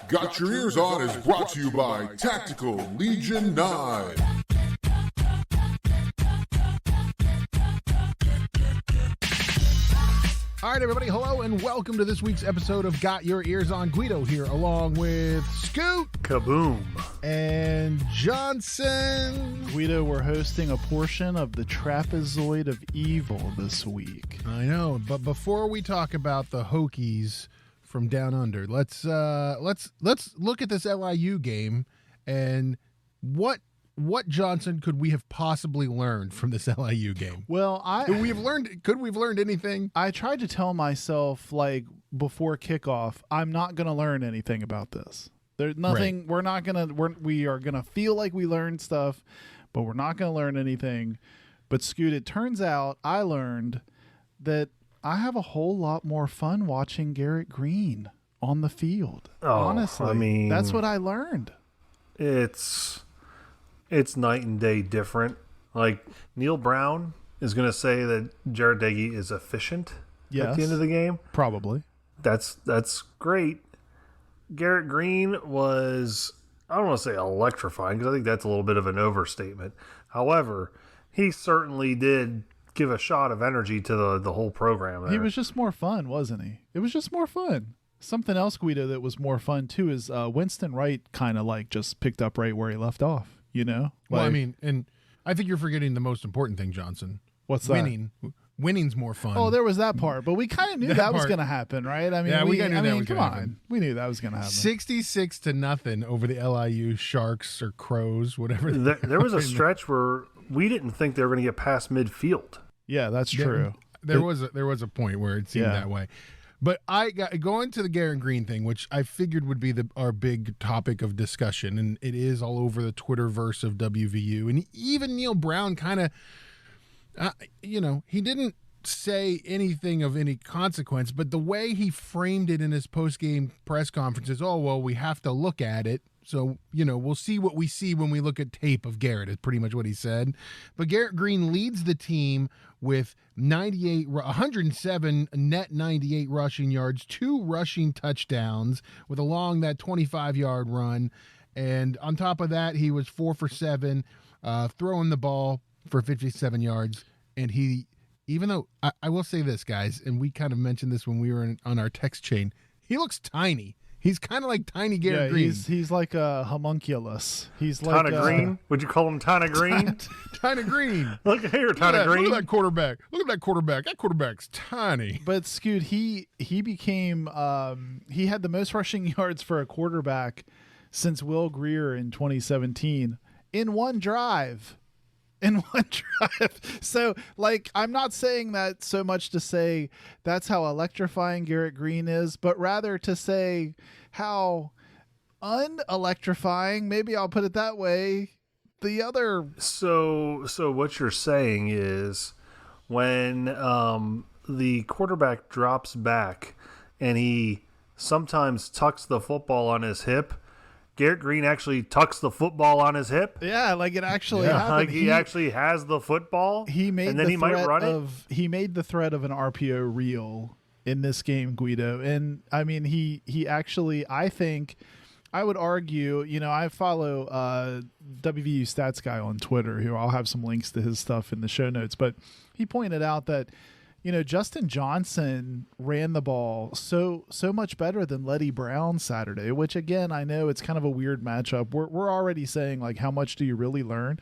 Got Your Eers On is brought to you by Tactical Legion 9. All right, everybody, hello, and welcome to this week's episode of Got Your Eers On. Guido here, along with Scoot. Kaboom. And Johnson. Guido, we're hosting a portion of the Trapezoid of Evil this week. I know, but before we talk about the Hokies from down under, let's look at this LIU game and what Johnson could we have possibly learned from this LIU game? Well, could we have learned anything? I tried to tell myself, like, before kickoff, I'm not going to learn anything about this. There's nothing. Right. We are gonna feel like we learned stuff, but we're not gonna learn anything. But Scoot, it turns out I learned that I have a whole lot more fun watching Garrett Green on the field. Oh, honestly, I mean, that's what I learned. It's night and day different. Like, Neil Brown is going to say that Jared Dagey is efficient at the end of the game. Probably. That's great. Garrett Green was, I don't want to say electrifying, because I think that's a little bit of an overstatement. However, he certainly did give a shot of energy to the whole program there. He was just more fun, wasn't he? It was just more fun. Something else, Guido, that was more fun too is Winston Wright kind of like just picked up right where he left off, you know? Well, I mean, and I think you're forgetting the most important thing, Johnson. What's that? Winning's more fun. Oh, there was that part, but we kind of knew that was going to happen, right? I mean, yeah, we knew that was come gonna on. happen. We knew that was going to happen. 66-0 over the LIU Sharks or Crows, whatever. There was a stretch where we didn't think they were going to get past midfield. Yeah, that's true. There was a point where it seemed that way. But I got going to the Garrett Green thing, which I figured would be our big topic of discussion, and it is all over the Twitterverse of WVU, and even Neil Brown kind of, he didn't say anything of any consequence, but the way he framed it in his post-game press conference is, oh, well, we have to look at it. So, we'll see what we see when we look at tape of Garrett, is pretty much what he said. But Garrett Green leads the team with 107 net 98 rushing yards, 2 rushing touchdowns with along that 25-yard run. And on top of that, he was 4 for 7, throwing the ball for 57 yards. And even though I will say this, guys, and we kind of mentioned this when we were on our text chain, he looks tiny. He's kind of like tiny Garrett Green. He's like a homunculus. He's like Tana Green? Would you call him Tana Green? Tana Green. Look here, Tana Green. Look at that quarterback. That quarterback's tiny. But Scoot, he became he had the most rushing yards for a quarterback since Will Grier in 2017 in one drive. So, like, I'm not saying that so much to say that's how electrifying Garrett Green is, but rather to say how unelectrifying, maybe I'll put it that way, the other. So what you're saying is when the quarterback drops back and he sometimes tucks the football on his hip, Garrett Green actually tucks the football on his hip. Yeah, like it actually happened. Like he actually has the football. He made and then he might run it. He made the threat of an RPO real in this game, Guido. And I mean, he actually, I think, I would argue, I follow WVU Stats Guy on Twitter, who I'll have some links to his stuff in the show notes. But he pointed out that Justin Johnson ran the ball so much better than Letty Brown Saturday, which, again, I know it's kind of a weird matchup. We're already saying, like, how much do you really learn?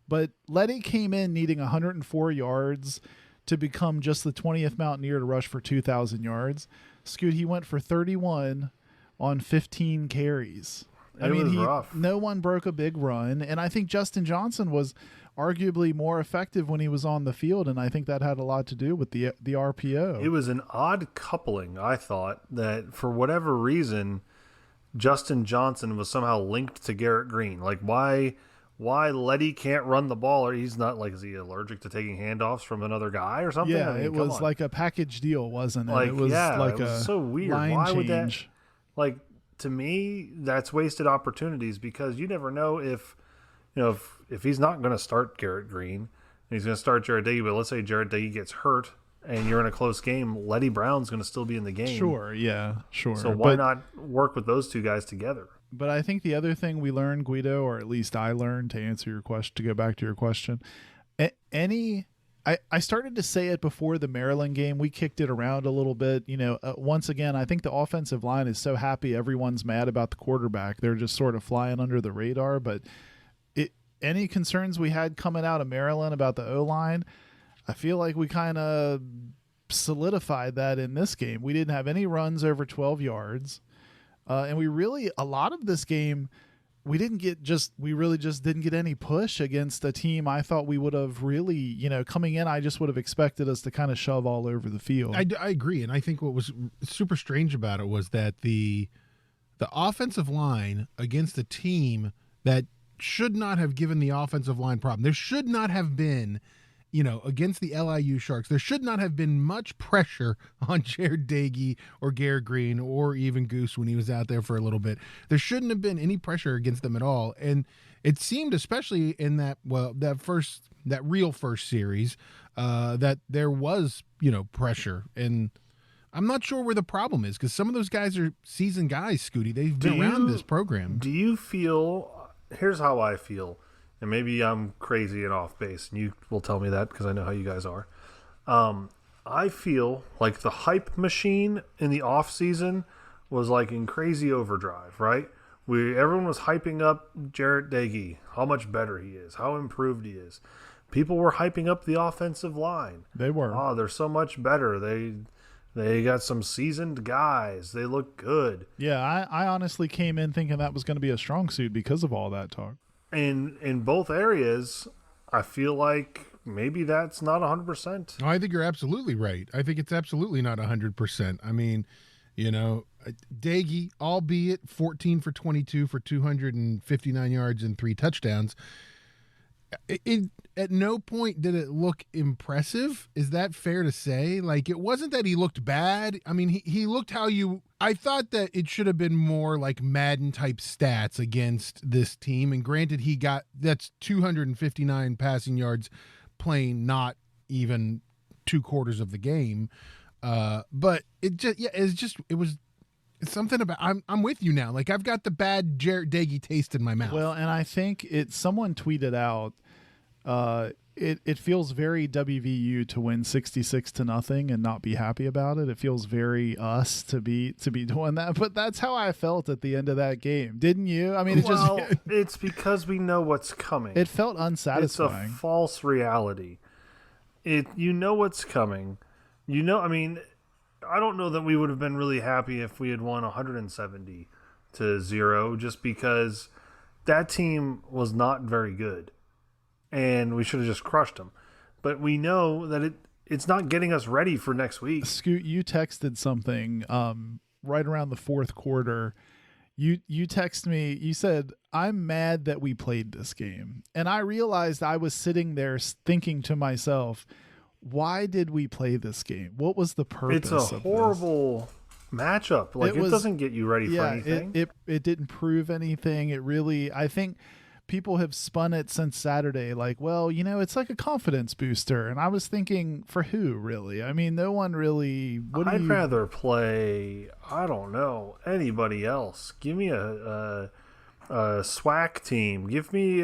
But Letty came in needing 104 yards to become just the 20th Mountaineer to rush for 2,000 yards. Scoot, he went for 31 on 15 carries. Rough. No one broke a big run, and I think Justin Johnson was arguably more effective when he was on the field, and I think that had a lot to do with the RPO. It was an odd coupling, I thought, that for whatever reason, Justin Johnson was somehow linked to Garrett Green. Like, why Letty can't run the ball? Or he's not, like, is he allergic to taking handoffs from another guy or something? Yeah, it was like a package deal, wasn't it? Like, it was it was so weird. Why would that? Like, to me, that's wasted opportunities, because you never know if he's not going to start Garrett Green and he's going to start Jared Dagey, but let's say Jared Dagey gets hurt and you're in a close game, Letty Brown's going to still be in the game. Sure, yeah, sure. So why not work with those two guys together? But I think the other thing we learned, Guido, or at least I learned, to answer your question, to go back to your question, I started to say it before the Maryland game. We kicked it around a little bit. Once again, I think the offensive line is so happy everyone's mad about the quarterback. They're just sort of flying under the radar. But any concerns we had coming out of Maryland about the O-line, I feel like we kind of solidified that in this game. We didn't have any runs over 12 yards. And a lot of this game, we really just didn't get any push against a team I thought we would have really, coming in, I just would have expected us to kind of shove all over the field. I agree. And I think what was super strange about it was that the offensive line against a team that should not have given the offensive line problem. There should not have been, against the LIU Sharks, there should not have been much pressure on Jared Dagey or Garrett Green or even Goose when he was out there for a little bit. There shouldn't have been any pressure against them at all. And it seemed, especially in that real first series, that there was, pressure. And I'm not sure where the problem is, because some of those guys are seasoned guys, Scooty. They've been around this program. Do you feel... Here's how I feel, and maybe I'm crazy and off base, and you will tell me that because I know how you guys are. I feel like the hype machine in the off season was like in crazy overdrive, right? Everyone was hyping up Jarrett Dagey, how much better he is, how improved he is. People were hyping up the offensive line. They were. Oh, they're so much better. They got some seasoned guys. They look good. Yeah, I honestly came in thinking that was going to be a strong suit because of all that talk. And in both areas, I feel like maybe that's not 100%. No, I think you're absolutely right. I think it's absolutely not 100%. I mean, Dagey, albeit 14 for 22 for 259 yards and 3 touchdowns, at no point did it look impressive. Is that fair to say? Like, it wasn't that he looked bad. I mean, he looked I thought that it should have been more like Madden type stats against this team. And granted, that's 259 passing yards playing not even 2/4 of the game. But it was something about, I'm with you now. Like, I've got the bad Jarrett Dagey taste in my mouth. Well, and I think someone tweeted out, it feels very WVU to win 66-0 and not be happy about it. It feels very us to be doing that, but that's how I felt at the end of that game. Didn't you? I mean, it's because we know what's coming. It felt unsatisfying. It's a false reality. You know what's coming. I mean, I don't know that we would have been really happy if we had won 170-0, just because that team was not very good. And we should have just crushed them. But we know that it's not getting us ready for next week. Scoot, you texted something right around the fourth quarter. You texted me, you said, "I'm mad that we played this game." And I realized I was sitting there thinking to myself, why did we play this game? What was the purpose of this? It's a horrible matchup. Like, it doesn't get you ready for anything. It didn't prove anything. I think people have spun it since Saturday, like, well, it's like a confidence booster. And I was thinking, for who, really? I mean, no one really. I'd rather play, I don't know, anybody else. Give me a SWAC team. Give me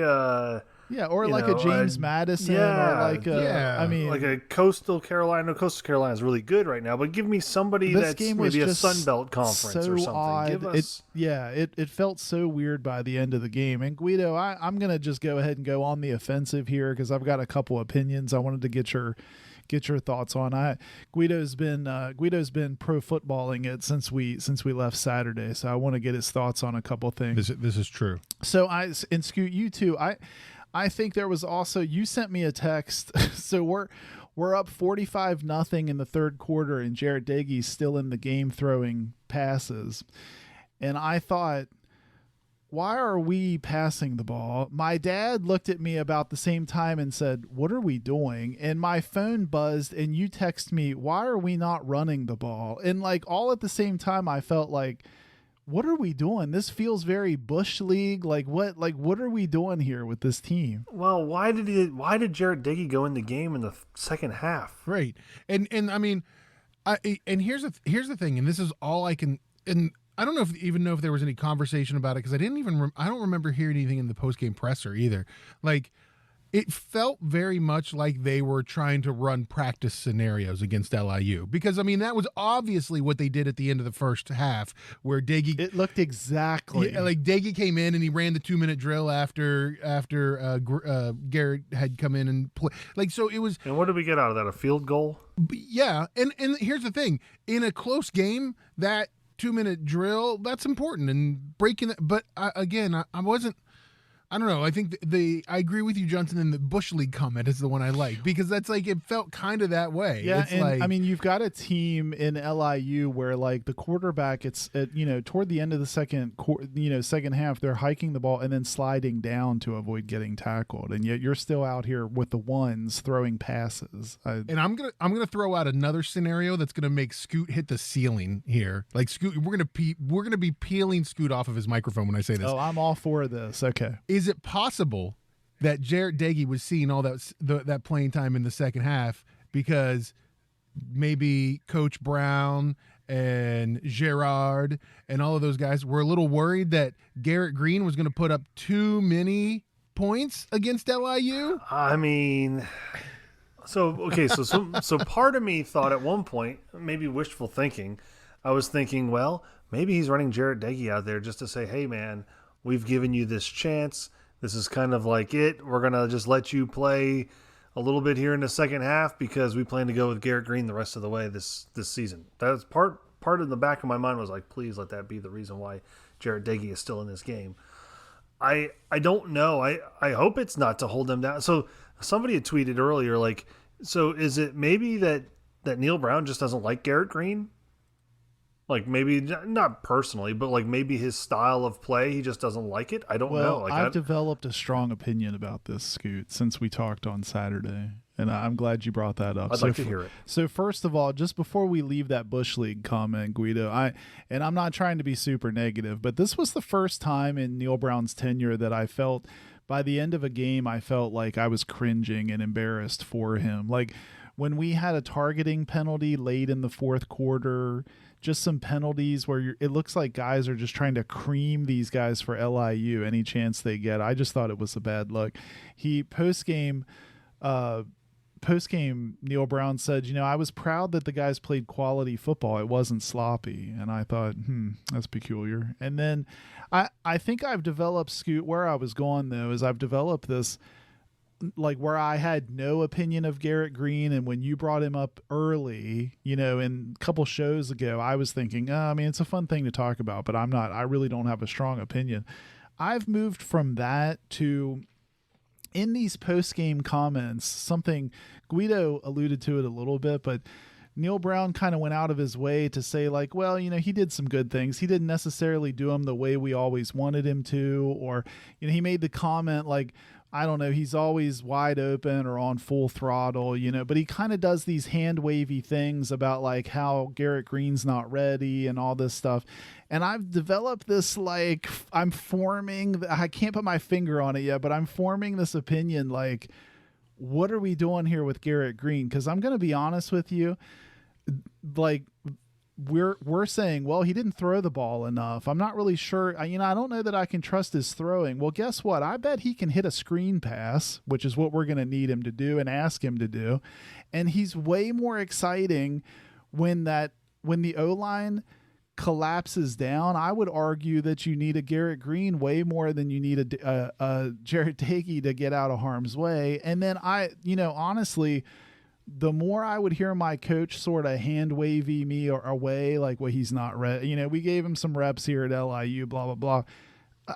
or like a James Madison, or like like a Coastal Carolina. No, Coastal Carolina is really good right now, but give me somebody that's maybe a Sun Belt conference or something. Odd. Give us... It felt so weird by the end of the game. And Guido, I'm gonna just go ahead and go on the offensive here because I've got a couple opinions I wanted to get your thoughts on. Guido's been pro footballing it since we left Saturday, so I want to get his thoughts on a couple things. This is true. So and Scoot, you too. I think there was also, you sent me a text. So we're up 45-0 in the third quarter, and Jarrett Dagey's still in the game throwing passes. And I thought, why are we passing the ball? My dad looked at me about the same time and said, what are we doing? And my phone buzzed, and you text me, why are we not running the ball? And like all at the same time, I felt like, what are we doing? This feels very Bush League. Like what are we doing here with this team? Well, why did Jarrett Dickey go in the game in the second half? Right. And I mean, here's the thing, and this is all I can, and I don't even know if there was any conversation about it, because I don't remember hearing anything in the post-game presser either. Like, it felt very much like they were trying to run practice scenarios against LIU, because, I mean, that was obviously what they did at the end of the first half, where Daggy... It looked exactly... Yeah, like, Daggy came in and he ran the 2-minute drill after Garrett had come in and play. Like, so it was... And what did we get out of that? A field goal? Yeah, and here's the thing. In a close game, that 2-minute drill, that's important, and breaking it. But again, I wasn't... I don't know. I think I agree with you, Johnson, and the Bush League comment is the one I like, because that's like, it felt kind of that way. Yeah, it's and like, I mean, you've got a team in LIU where, like, the quarterback, toward the end of the second half, they're hiking the ball and then sliding down to avoid getting tackled, and yet you're still out here with the ones throwing passes. And I'm gonna throw out another scenario that's gonna make Scoot hit the ceiling here. Like, Scoot, we're gonna be peeling Scoot off of his microphone when I say this. Oh, I'm all for this. Okay. Is it possible that Jarrett Daggy was seeing all that playing time in the second half because maybe Coach Brown and Gerard and all of those guys were a little worried that Garrett Green was going to put up too many points against LIU? I mean, so part of me thought at one point, maybe wishful thinking, I was thinking, well, maybe he's running Jarrett Daggy out there just to say, hey, man, we've given you this chance. This is kind of like it. We're going to just let you play a little bit here in the second half because we plan to go with Garrett Green the rest of the way this season. That's part of the back of my mind was like, please let that be the reason why Jarrett Daggy is still in this game. I don't know. I hope it's not to hold them down. So somebody had tweeted earlier, like, so is it maybe that Neil Brown just doesn't like Garrett Green? Like, maybe not personally, but like maybe his style of play, he just doesn't like it. I don't know. Like, I've developed a strong opinion about this, Scoot, since we talked on Saturday, and I'm glad you brought that up. I'd like to hear it. So first of all, just before we leave that Bush League comment, Guido, I'm not trying to be super negative, but this was the first time in Neil Brown's tenure that I felt, by the end of a game, I felt like I was cringing and embarrassed for him. Like, when we had a targeting penalty late in the fourth quarter, just some penalties where it looks like guys are just trying to cream these guys for LIU any chance they get. I just thought it was a bad look. He post-game Neil Brown said, I was proud that the guys played quality football. It wasn't sloppy. And I thought, that's peculiar. And then I think I've developed, Scoot, where I was going though, is I've developed this, like, where I had no opinion of Garrett Green, and when you brought him up early, in a couple shows ago, I was thinking, it's a fun thing to talk about, but I really don't have a strong opinion. I've moved from that to, in these post-game comments, something Guido alluded to it a little bit, but Neil Brown kind of went out of his way to say, like, well, he did some good things. He didn't necessarily do them the way we always wanted him to, or, he made the comment like, I don't know, he's always wide open or on full throttle, but he kind of does these hand wavy things about like how Garrett Green's not ready and all this stuff. And I've developed this, like, I can't put my finger on it yet, but I'm forming this opinion, like, what are we doing here with Garrett Green? Because I'm going to be honest with you, like, we're saying, well, he didn't throw the ball enough. I'm not really sure. I don't know that I can trust his throwing. Well, guess what? I bet he can hit a screen pass, which is what we're going to need him to do and ask him to do. And he's way more exciting when the O-line collapses down. I would argue that you need a Garrett Green way more than you need a Jarrett Daggy to get out of harm's way. And then honestly, the more I would hear my coach sort of hand wavy me away, like, well, he's not ready. We gave him some reps here at LIU, blah, blah, blah.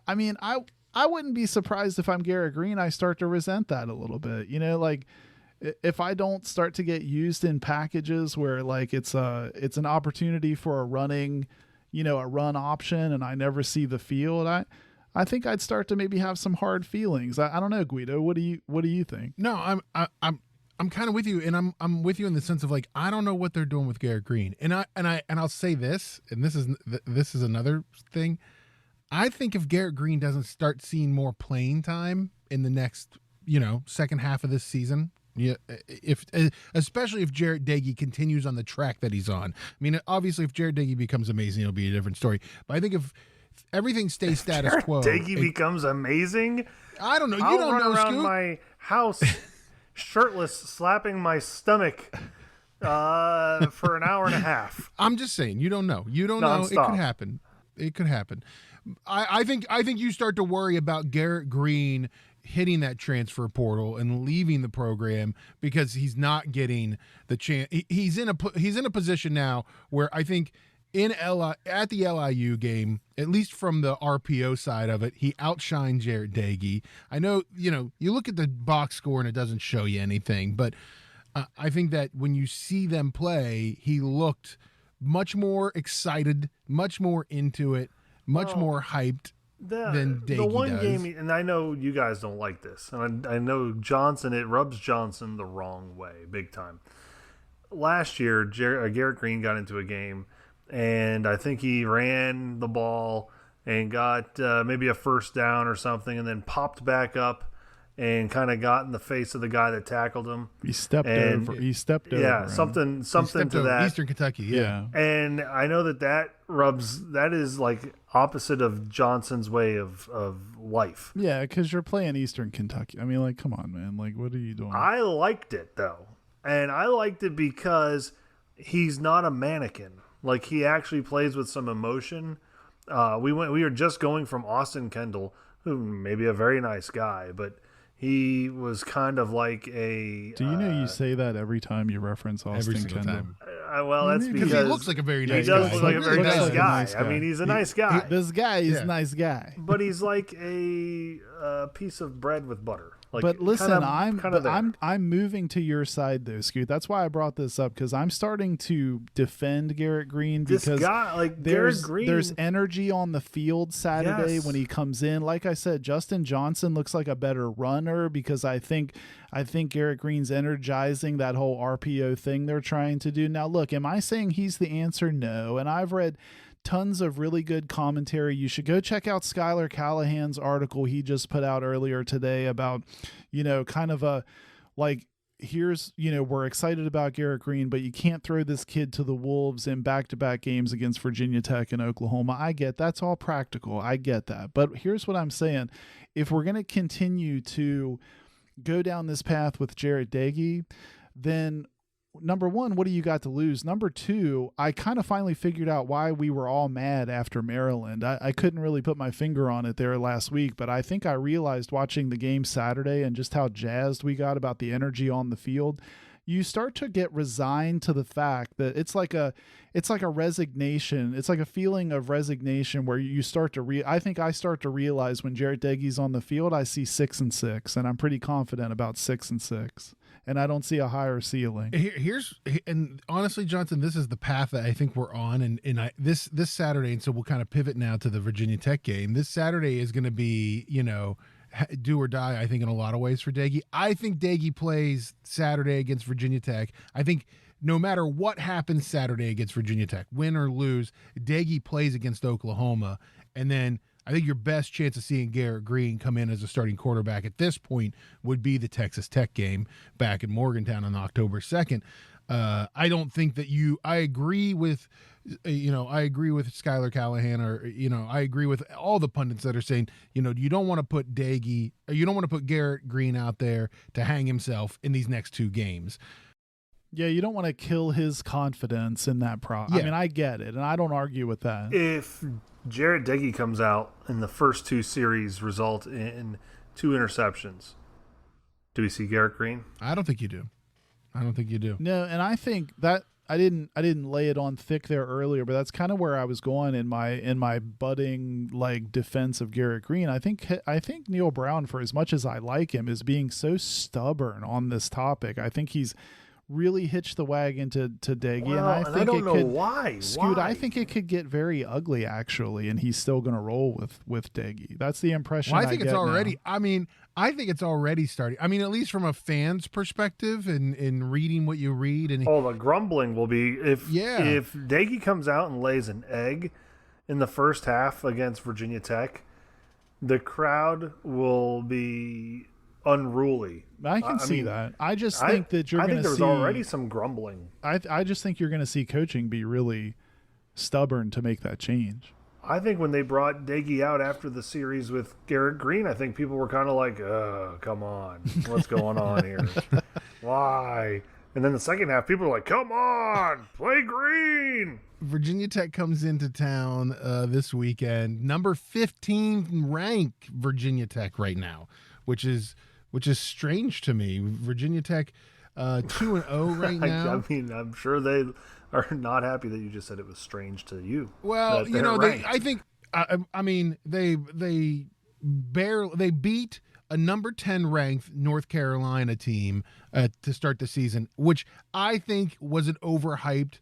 I mean, I wouldn't be surprised if I'm Garrett Green, I start to resent that a little bit. Like, if I don't start to get used in packages where, like, it's an opportunity for a running, a run option, and I never see the field, I think I'd start to maybe have some hard feelings. I don't know, Guido. What do you think? No, I'm kind of with you, and I'm with you in the sense of like I don't know what they're doing with Garrett Green, and I'll say this, and this is another thing. I think if Garrett Green doesn't start seeing more playing time in the next second half of this season, especially if Jarrett Dagey continues on the track that he's on. I mean, obviously, if Jarrett Dagey becomes amazing, it'll be a different story. But I think if everything stays status quo, Dagey becomes amazing. I don't know. I'll You don't run know, around Scoop. my house shirtless, slapping my stomach for an hour and a half. I'm just saying, you don't know. You don't know. It could happen. It could happen. I think you start to worry about Garrett Green hitting that transfer portal and leaving the program because he's not getting the chance. He's in a position now where I think at the LIU game, at least from the RPO side of it, he outshined Jarrett Dagey. I know, you look at the box score and it doesn't show you anything, but I think that when you see them play, he looked much more excited, much more into it, much more hyped than Dagey the one does. game, and I know you guys don't like this, and I know Johnson, it rubs Johnson the wrong way, big time. Last year, Garrett Green got into a game, and I think he ran the ball and got maybe a first down or something, and then popped back up and kind of got in the face of the guy that tackled him. He stepped over. Yeah, something to that. Eastern Kentucky, yeah. And I know that is like opposite of Johnson's way of life. Yeah, because you're playing Eastern Kentucky. I mean, like, come on, man. Like, what are you doing? I liked it, though. And I liked it because he's not a mannequin. Like, he actually plays with some emotion. We were just going from Austin Kendall, who may be a very nice guy, but he was kind of like a... Do you know you say that every time you reference Austin single Kendall? time. Well, that's because he looks like a very nice he guy. does look like a very nice guy. I mean, he's a nice guy. This guy is a nice guy. But he's like a piece of bread with butter. Like, but listen, I'm moving to your side though, Scoot. That's why I brought this up, because I'm starting to defend Garrett Green because this guy, like Garrett Green, there's energy on the field Saturday when he comes in. Like I said, Justin Johnson looks like a better runner because I think Garrett Green's energizing that whole RPO thing they're trying to do. Now, look, am I saying he's the answer? No. And I've read tons of really good commentary. You should go check out Skylar Callahan's article he just put out earlier today about, kind of a like, here's, we're excited about Garrett Green, but you can't throw this kid to the wolves in back-to-back games against Virginia Tech and Oklahoma. I get that's all practical. I get that. But here's what I'm saying. If we're going to continue to go down this path with Jarrett Dagey, then number one, what do you got to lose? Number two, I kind of finally figured out why we were all mad after Maryland. I couldn't really put my finger on it there last week, but I think I realized watching the game Saturday and just how jazzed we got about the energy on the field. You start to get resigned to the fact that it's like a resignation. It's like a feeling of resignation where you start to I think I start to realize when Jarrett Dagey's on the field, I see 6-6, and I'm pretty confident about 6-6. And I don't see a higher ceiling. And honestly, Johnson, this is the path that I think we're on. And this Saturday, and so we'll kind of pivot now to the Virginia Tech game. This Saturday is going to be, do or die, I think, in a lot of ways for Dagey. I think Dagey plays Saturday against Virginia Tech. I think no matter what happens Saturday against Virginia Tech, win or lose, Dagey plays against Oklahoma. And then I think your best chance of seeing Garrett Green come in as a starting quarterback at this point would be the Texas Tech game back in Morgantown on October 2nd. I don't think that I agree with Skylar Callahan I agree with all the pundits that are saying, you don't want to put Garrett Green out there to hang himself in these next two games. Yeah, you don't want to kill his confidence in that I mean, I get it, and I don't argue with that. If Jarrett Dagey comes out and the first two series result in 2 interceptions, do we see Garrett Green? I don't think you do. No, and I think that I didn't lay it on thick there earlier, but that's kind of where I was going in my budding like defense of Garrett Green. I think Neil Brown, for as much as I like him, is being so stubborn on this topic. I think he's really hitch the wagon to Deggy, Well, and I don't think know why. Scoot, Why? I think it could get very ugly actually, and he's still going to roll with Deggy. That's the impression. Well, I think it's get already. now. I mean, I think it's already starting. I mean, at least from a fan's perspective, and in reading what you read, and Oh, the grumbling will be if Daggy comes out and lays an egg in the first half against Virginia Tech, the crowd will be unruly. I can see that. I just think that you're going to see. I think there's already some grumbling. I just think you're going to see coaching be really stubborn to make that change. I think when they brought Daggy out after the series with Garrett Green, I think people were kind of like, come on, what's going on here? Why? And then the second half, people are like, come on, play Green. Virginia Tech comes into town this weekend. Number 15 ranked Virginia Tech right now, which is strange to me. Virginia Tech 2-0 right now. I mean, I'm sure they are not happy that you just said it was strange to you. Well, you know, I think I mean they beat a number 10 ranked North Carolina team to start the season, which I think was an overhyped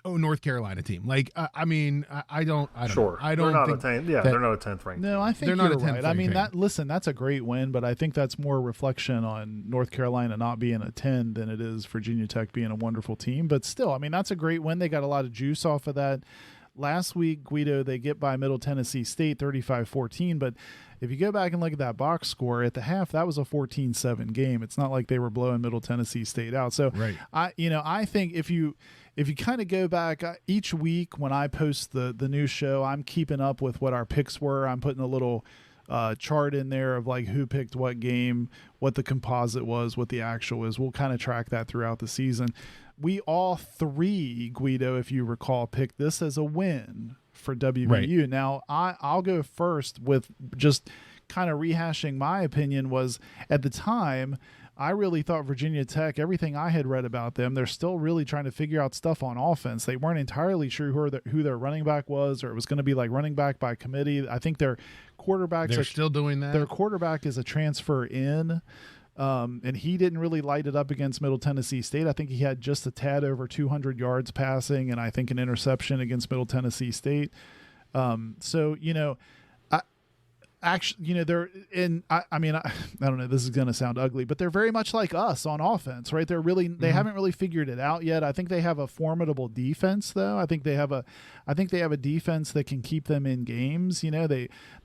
North Carolina team. Like, I mean, I don't sure. know. I don't they're not think they're not a 10th ranked. No, I think they're not you're a 10th right. I mean, ranked that's a great win, but I think that's more reflection on North Carolina not being a 10 than it is Virginia Tech being a wonderful team. But still, I mean, that's a great win. They got a lot of juice off of that. Last week, Guido, they get by Middle Tennessee State 35-14, but if you go back and look at that box score at the half, that was a 14-7 game. It's not like they were blowing Middle Tennessee State out. So right. I think if you kind of go back each week when I post the new show, I'm keeping up with what our picks were. I'm putting a little chart in there of like who picked what game, what the composite was, what the actual is. We'll kind of track that throughout the season. We all three, Guido, if you recall, picked this as a win for WVU. Right. Now, I'll go first with just kind of rehashing my opinion was at the time, I really thought Virginia Tech, everything I had read about them, they're still really trying to figure out stuff on offense. They weren't entirely sure who their running back was, or it was going to be like running back by committee. I think their quarterbacks They're still doing that. Their quarterback is a transfer in. And he didn't really light it up against Middle Tennessee State. I think he had just a tad over 200 yards passing, and I think an interception against Middle Tennessee State. So, you know, actually, you know, they're in. I mean, I don't know. This is going to sound ugly, but they're very much like us on offense, right? They haven't really figured it out yet. I think they have a formidable defense, though. I think they have a defense that can keep them in games. You know,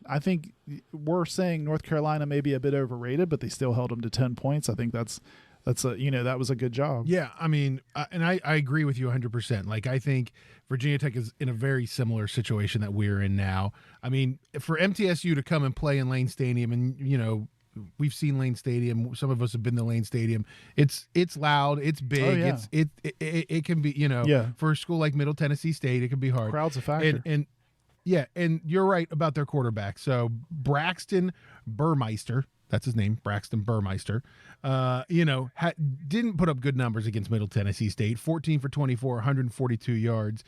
I think we're saying North Carolina may be a bit overrated, but they still held them to 10 points. I think that was a good job. Yeah, I mean, and I agree with you 100%. Like, I think Virginia Tech is in a very similar situation that we're in now. I mean, for MTSU to come and play in Lane Stadium, and, you know, we've seen Lane Stadium. Some of us have been to Lane Stadium. It's loud. It's big. Oh, yeah. It can be, you know, for a school like Middle Tennessee State, it can be hard. Crowd's a factor. And yeah, and you're right about their quarterback. So Braxton Burmeister, that's his name, Braxton Burmeister, you know, didn't put up good numbers against Middle Tennessee State, 14 for 24, 142 yards.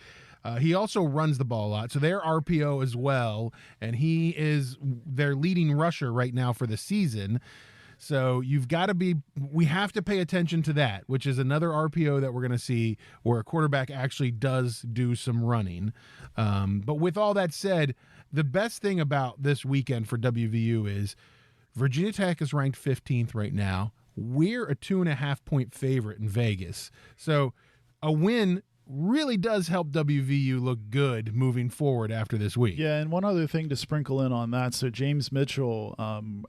He also runs the ball a lot, so they're RPO as well, and he is their leading rusher right now for the season. So we have to pay attention to that, which is another RPO that we're going to see where a quarterback actually does do some running. But with all that said, the best thing about this weekend for WVU is Virginia Tech is ranked 15th right now. We're a 2.5-point favorite in Vegas. So a win really does help WVU look good moving forward after this week. Yeah, and one other thing to sprinkle in on that. So James Mitchell,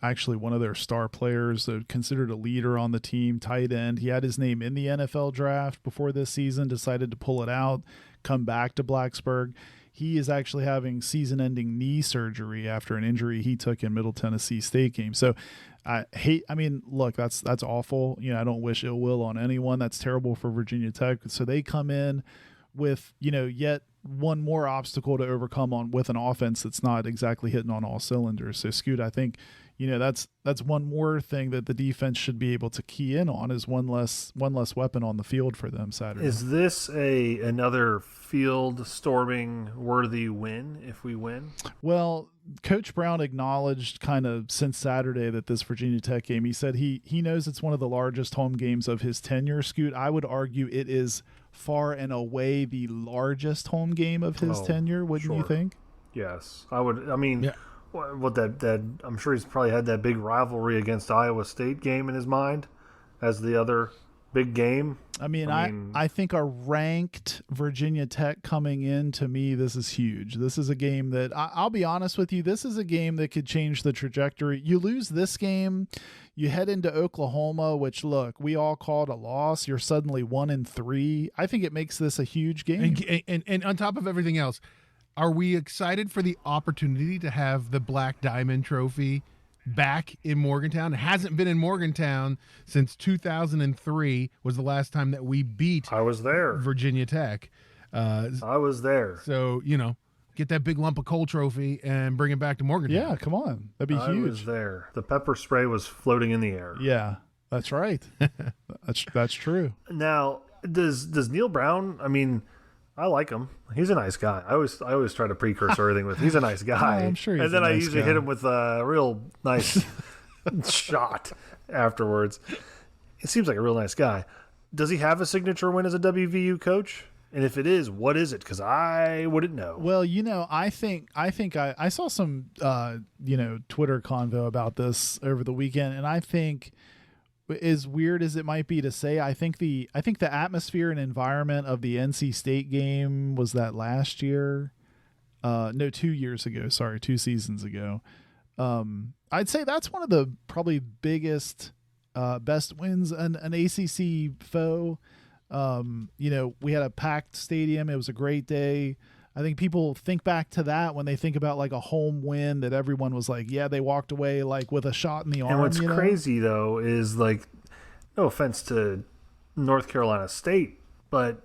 actually one of their star players, considered a leader on the team, tight end. He had his name in the NFL draft before this season, decided to pull it out, come back to Blacksburg. He is actually having season-ending knee surgery after an injury he took in Middle Tennessee State game. So look, that's awful. You know, I don't wish ill will on anyone. That's terrible for Virginia Tech. So they come in with, you know, yet one more obstacle to overcome with an offense that's not exactly hitting on all cylinders. So Scoot, I think, you know, that's one more thing that the defense should be able to key in on, is one less weapon on the field for them Saturday. Is this another field storming worthy win if we win? Well, Coach Brown acknowledged kind of since Saturday that this Virginia Tech game, he said he knows it's one of the largest home games of his tenure. Scoot, I would argue it is far and away the largest home game of his tenure. Wouldn't you think? Yes, I would. I mean, what that I'm sure he's probably had that big rivalry against Iowa State game in his mind as the other big game. I mean, I think a ranked Virginia Tech coming in, to me, this is huge. This is a game that I'll be honest with you. This is a game that could change the trajectory. You lose this game, you head into Oklahoma, which look, we all called a loss. You're suddenly 1-3. I think it makes this a huge game. And on top of everything else, are we excited for the opportunity to have the Black Diamond Trophy back in Morgantown? It hasn't been in Morgantown since 2003 was the last time that we beat I was there. Virginia Tech. I was there. So, get that big lump of coal trophy and bring it back to Morgantown. Yeah, come on. That'd be huge. I was there. The pepper spray was floating in the air. Yeah, that's right. that's true. Now, does Neil Brown, I mean, I like him. He's a nice guy. I always try to precursor everything with he's a nice guy. I'm sure he's and then a nice I usually guy. hit him with a real nice shot afterwards. It seems like a real nice guy. Does he have a signature win as a WVU coach? And if it is, what is it? Because I wouldn't know. Well, I think I saw some Twitter convo about this over the weekend, and I think, as weird as it might be to say, I think the atmosphere and environment of the NC State game was that last year. No, 2 years ago. Sorry, 2 seasons ago. I'd say that's one of the probably biggest, best wins an ACC foe. We had a packed stadium. It was a great day. I think people think back to that when they think about like a home win that everyone was like, yeah, they walked away like with a shot in the arm. And what's crazy though is, like, no offense to North Carolina State, but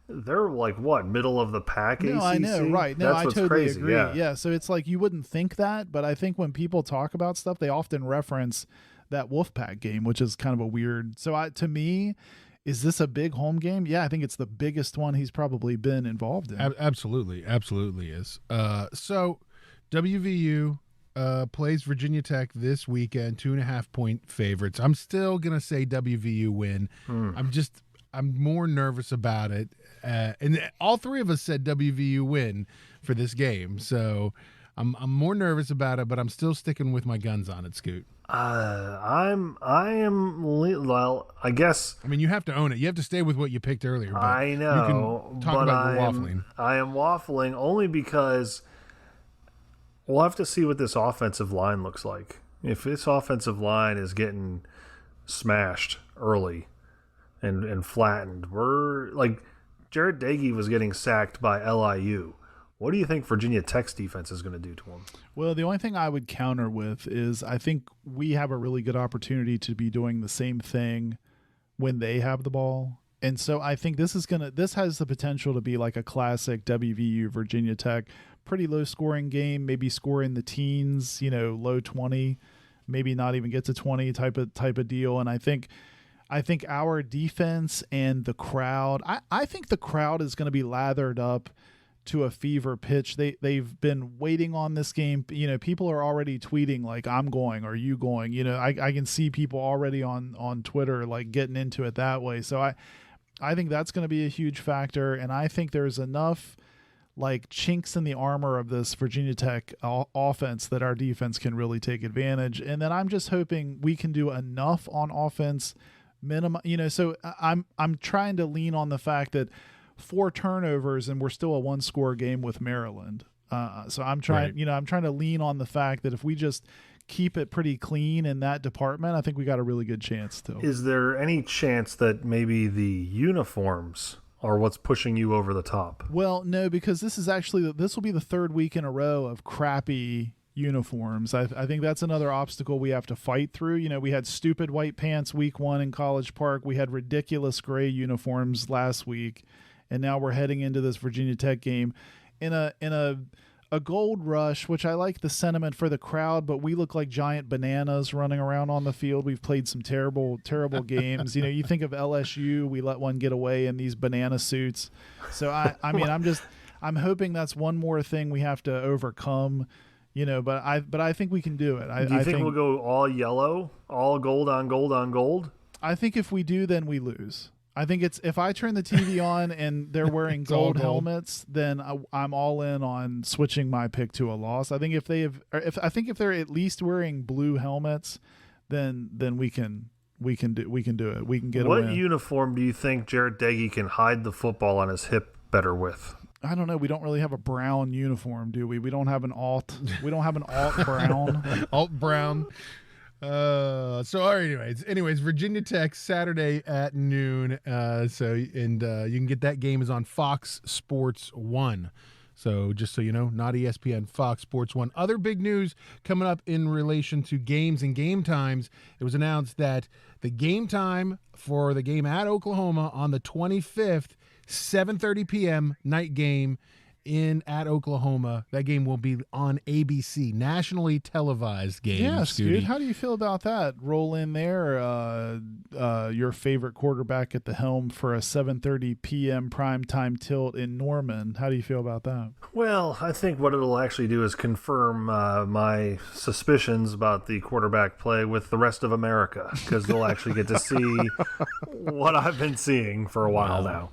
they're like what, middle of the pack ACC? I know, right. No, I totally crazy. agree. Yeah. Yeah, so it's like you wouldn't think that, but I think when people talk about stuff, they often reference that Wolfpack game, which is kind of a weird. So to me, is this a big home game? Yeah, I think it's the biggest one he's probably been involved in. Absolutely is. So WVU plays Virginia Tech this weekend, 2.5-point favorites. I'm still gonna say WVU win. I'm more nervous about it, and all three of us said WVU win for this game. So I'm more nervous about it, but I'm still sticking with my guns on it, Scoot. Well, I guess. I mean, you have to own it. You have to stay with what you picked earlier. But I know. You can talk about your waffling. I am waffling only because we'll have to see what this offensive line looks like. If this offensive line is getting smashed early and flattened, we're like Jared Dagey was getting sacked by LIU. What do you think Virginia Tech's defense is going to do to him? Well, the only thing I would counter with is I think we have a really good opportunity to be doing the same thing when they have the ball. And so I think this has the potential to be like a classic WVU Virginia Tech, pretty low scoring game, maybe score in the teens, low 20, maybe not even get to 20 type of deal. And I think our defense and the crowd, I think the crowd is going to be lathered up to a fever pitch. They've been waiting on this game. People are already tweeting like, I'm going, are you going? I can see people already on Twitter like getting into it that way. So I think that's going to be a huge factor, and I think there's enough like chinks in the armor of this Virginia Tech offense that our defense can really take advantage. And then I'm just hoping we can do enough on offense so I'm trying to lean on the fact that 4 turnovers and we're still a 1-score game with Maryland. So I'm trying, right. I'm trying to lean on the fact that if we just keep it pretty clean in that department, I think we got a really good chance to. Is there any chance that maybe the uniforms are what's pushing you over the top? Well, no, because this will be the 3rd week in a row of crappy uniforms. I think that's another obstacle we have to fight through. We had stupid white pants week 1 in College Park. We had ridiculous gray uniforms last week. And now we're heading into this Virginia Tech game in a gold rush, which I like the sentiment for the crowd, but we look like giant bananas running around on the field. We've played some terrible, terrible games. You think of LSU, we let one get away in these banana suits. So I'm hoping that's one more thing we have to overcome. But I think we can do it. Do you think we'll go all yellow, all gold on gold on gold? I think if we do, then we lose. I think it's if I turn the TV on and they're wearing gold helmets, then I'm all in on switching my pick to a loss. I think if if they're at least wearing blue helmets, then we can do it. We can get a win. What uniform do you think Jarrett Deggy can hide the football on his hip better with? I don't know. We don't really have a brown uniform, do we? We don't have an alt. We don't have an alt brown. Alt brown. So all right, anyways, Virginia Tech Saturday at noon. You can get that game is on Fox Sports 1. So just so you know, not ESPN, Fox Sports 1. Other big news coming up in relation to games and game times. It was announced that the game time for the game at Oklahoma on the 25th, 7:30 p.m. night game at Oklahoma. That game will be on ABC, nationally televised game. Yes, dude. How do you feel about that? Roll in there, your favorite quarterback at the helm for a 7:30 p.m. primetime tilt in Norman. How do you feel about that? Well, I think what it'll actually do is confirm my suspicions about the quarterback play with the rest of America, because they'll actually get to see what I've been seeing for a while now.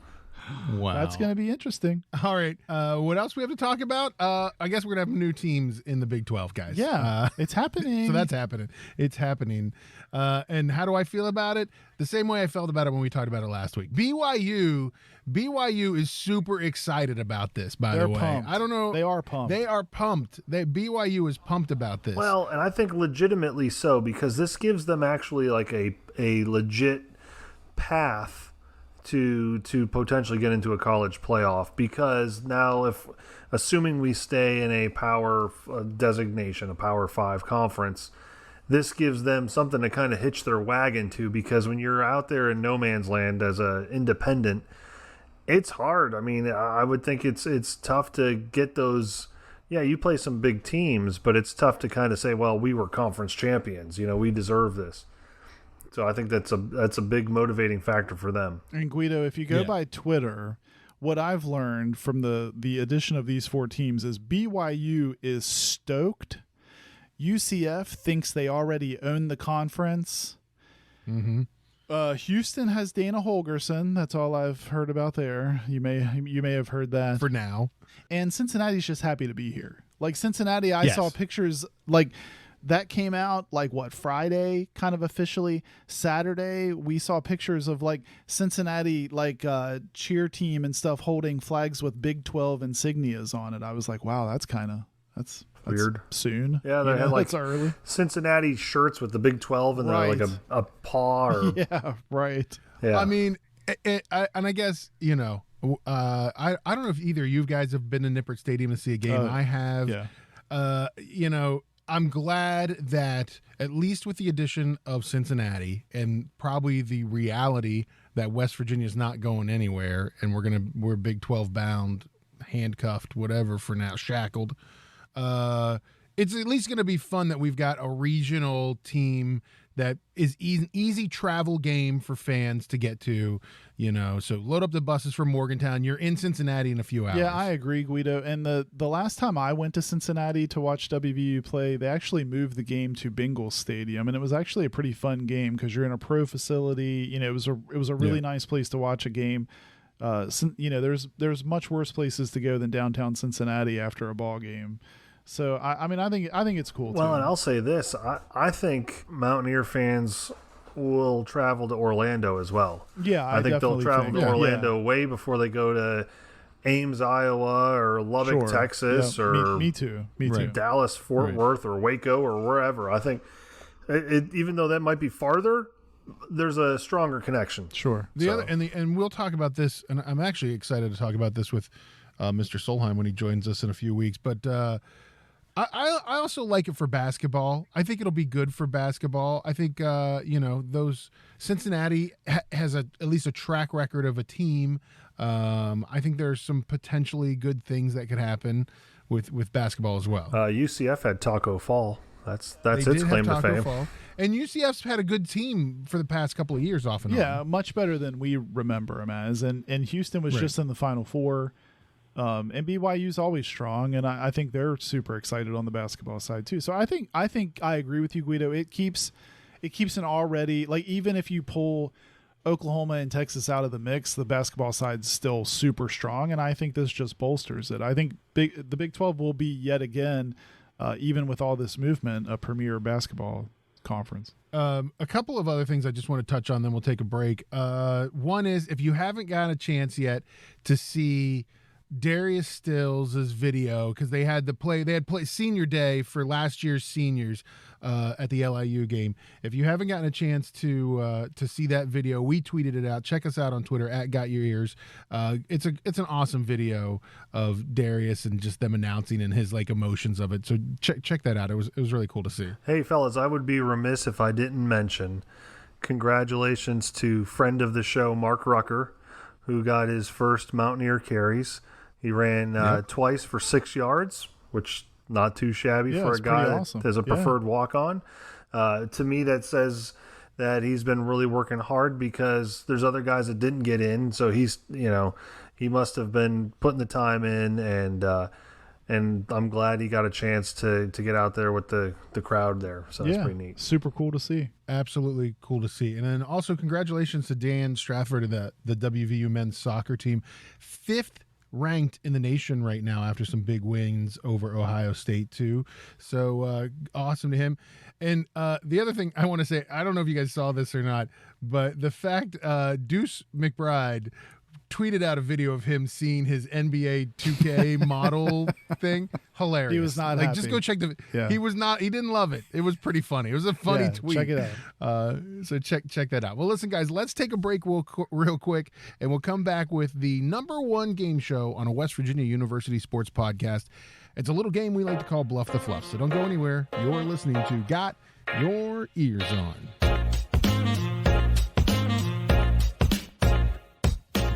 Wow. That's going to be interesting. All right. What else we have to talk about? I guess we're going to have new teams in the Big 12, guys. Yeah, it's happening. So that's happening. It's happening. And how do I feel about it? The same way I felt about it when we talked about it last week. BYU is super excited about this, by the way. Pumped. I don't know. They are pumped. They are pumped. BYU is pumped about this. Well, and I think legitimately so, because this gives them actually like a legit path to potentially get into a college playoff, because now, if assuming we stay in a power designation, a Power 5 conference, this gives them something to kind of hitch their wagon to, because when you're out there in no man's land as a independent, it's hard. I mean, I would think it's tough to get those. Yeah, you play some big teams, but it's tough to kind of say, well, we were conference champions, we deserve this. So I think that's a big motivating factor for them. And Guido, if you go by Twitter, what I've learned from the addition of these 4 teams is BYU is stoked. UCF thinks they already own the conference. Mm-hmm. Houston has Dana Holgerson. That's all I've heard about there. You may have heard that. For now. And Cincinnati's just happy to be here. Like Cincinnati, I saw pictures like that came out Friday, kind of officially. Saturday, we saw pictures of Cincinnati cheer team and stuff holding flags with Big 12 insignias on it. I was like, wow, that's weird. Soon. Yeah, they had that's early. Cincinnati shirts with the Big 12 and right. they're a paw. Or, yeah, right. Yeah. I mean, I guess, I don't know if either of you guys have been to Nippert Stadium to see a game. I have. Yeah. I'm glad that at least with the addition of Cincinnati and probably the reality that West Virginia is not going anywhere, and we're Big 12 bound, handcuffed, whatever for now, shackled. It's at least going to be fun that we've got a regional team that is an easy travel game for fans to get to, so load up the buses from Morgantown. You're in Cincinnati in a few hours. Yeah, I agree, Guido. And the last time I went to Cincinnati to watch WVU play, they actually moved the game to Bengals Stadium, and it was actually a pretty fun game because you're in a pro facility. It was a really nice place to watch a game. There's much worse places to go than downtown Cincinnati after a ball game. So I think it's cool. Well, too. And I'll say this: I think Mountaineer fans will travel to Orlando as well. Yeah, I think they'll travel to Orlando way before they go to Ames, Iowa, or Lubbock, Texas, or me too, too. Dallas, Fort Worth, or Waco, or wherever. I think even though that might be farther, there's a stronger connection. Sure. And we'll talk about this, and I'm actually excited to talk about this with Mr. Solheim when he joins us in a few weeks. But I also like it for basketball. I think it'll be good for basketball. I think those Cincinnati has at least a track record of a team. I think there's some potentially good things that could happen with basketball as well. UCF had Taco Fall. That's its claim to fame. Fall. And UCF's had a good team for the past couple of years off and on. Yeah, much better than we remember them as. And Houston was just in the Final Four. And BYU's always strong, and I think they're super excited on the basketball side too. So I think I agree with you, Guido. It keeps an already, like, even if you pull Oklahoma and Texas out of the mix, the basketball side's still super strong, and I think this just bolsters it. I think the Big 12 will be yet again, even with all this movement, a premier basketball conference. A couple of other things I just want to touch on, then we'll take a break. One is, if you haven't gotten a chance yet to see Darius Stills' video, because they had senior day for last year's seniors at the LIU game. If you haven't gotten a chance to see that video, we tweeted it out. Check us out on Twitter at Got Your Eers. It's an awesome video of Darius and just them announcing and his emotions of it. So check that out. It was really cool to see. Hey fellas, I would be remiss if I didn't mention congratulations to friend of the show Mark Rucker, who got his first Mountaineer carries. He ran twice for 6 yards, which not too shabby for a guy that has a preferred walk-on. To me, that says that he's been really working hard, because there's other guys that didn't get in. So he's, he must have been putting the time in, and I'm glad he got a chance to get out there with the crowd there. So that's pretty neat. Super cool to see. Absolutely cool to see. And then also congratulations to Dan Stratford of the WVU men's soccer team. 5th ranked in the nation right now after some big wins over Ohio State too. So awesome to him. And the other thing I want to say, I don't know if you guys saw this or not, but the fact Deuce McBride tweeted out a video of him seeing his NBA 2K model thing. Hilarious. He was not happy. Just go check he didn't love it. It was pretty funny. It was a funny tweet. Check it out. So check that out. Well, listen, guys, let's take a break real quick, and we'll come back with the #1 game show on a West Virginia University sports podcast. It's a little game we like to call Bluff the Fluffs. So don't go anywhere. You're listening to Got Your Eers On.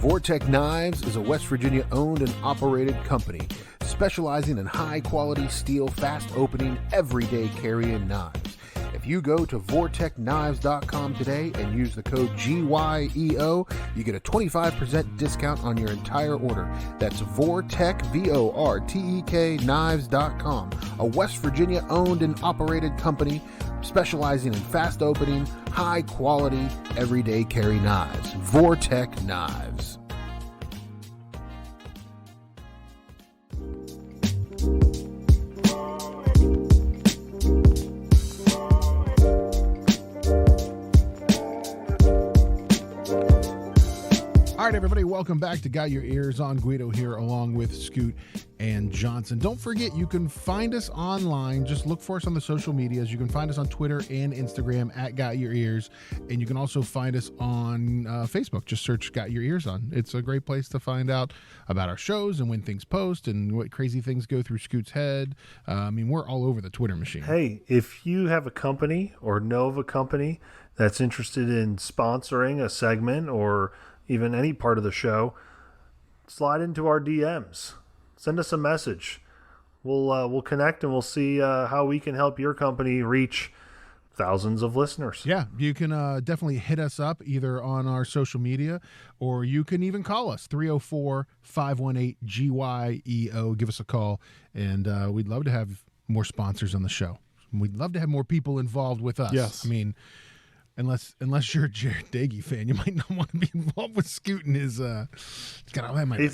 Vortec Knives is a West Virginia owned and operated company specializing in high quality steel, fast opening, everyday carrying knives. If you go to vortechknives.com today and use the code GYEO, you get a 25% discount on your entire order. That's Vortech, VORTEK knives.com, a West Virginia owned and operated company specializing in fast opening, high quality, everyday carry knives. Vortec Knives. All right, everybody, welcome back to Got Your Eers On. Guido here along with Scoot and Johnson. Don't forget, you can find us online. Just look for us on the social medias. You can find us on Twitter and Instagram at Got Your Eers. And you can also find us on Facebook. Just search Got Your Eers On. It's a great place to find out about our shows and when things post and what crazy things go through Scoot's head. We're all over the Twitter machine. Hey, if you have a company or know of a company that's interested in sponsoring a segment or even any part of the show, slide into our DMs. Send us a message. We'll connect, and we'll see how we can help your company reach thousands of listeners. Yeah, you can definitely hit us up either on our social media, or you can even call us 304-518-GYEO. Give us a call, and we'd love to have more sponsors on the show. We'd love to have more people involved with us. Yes. Unless you're a Jared Dagey fan, you might not want to be involved with Scoot and his. He's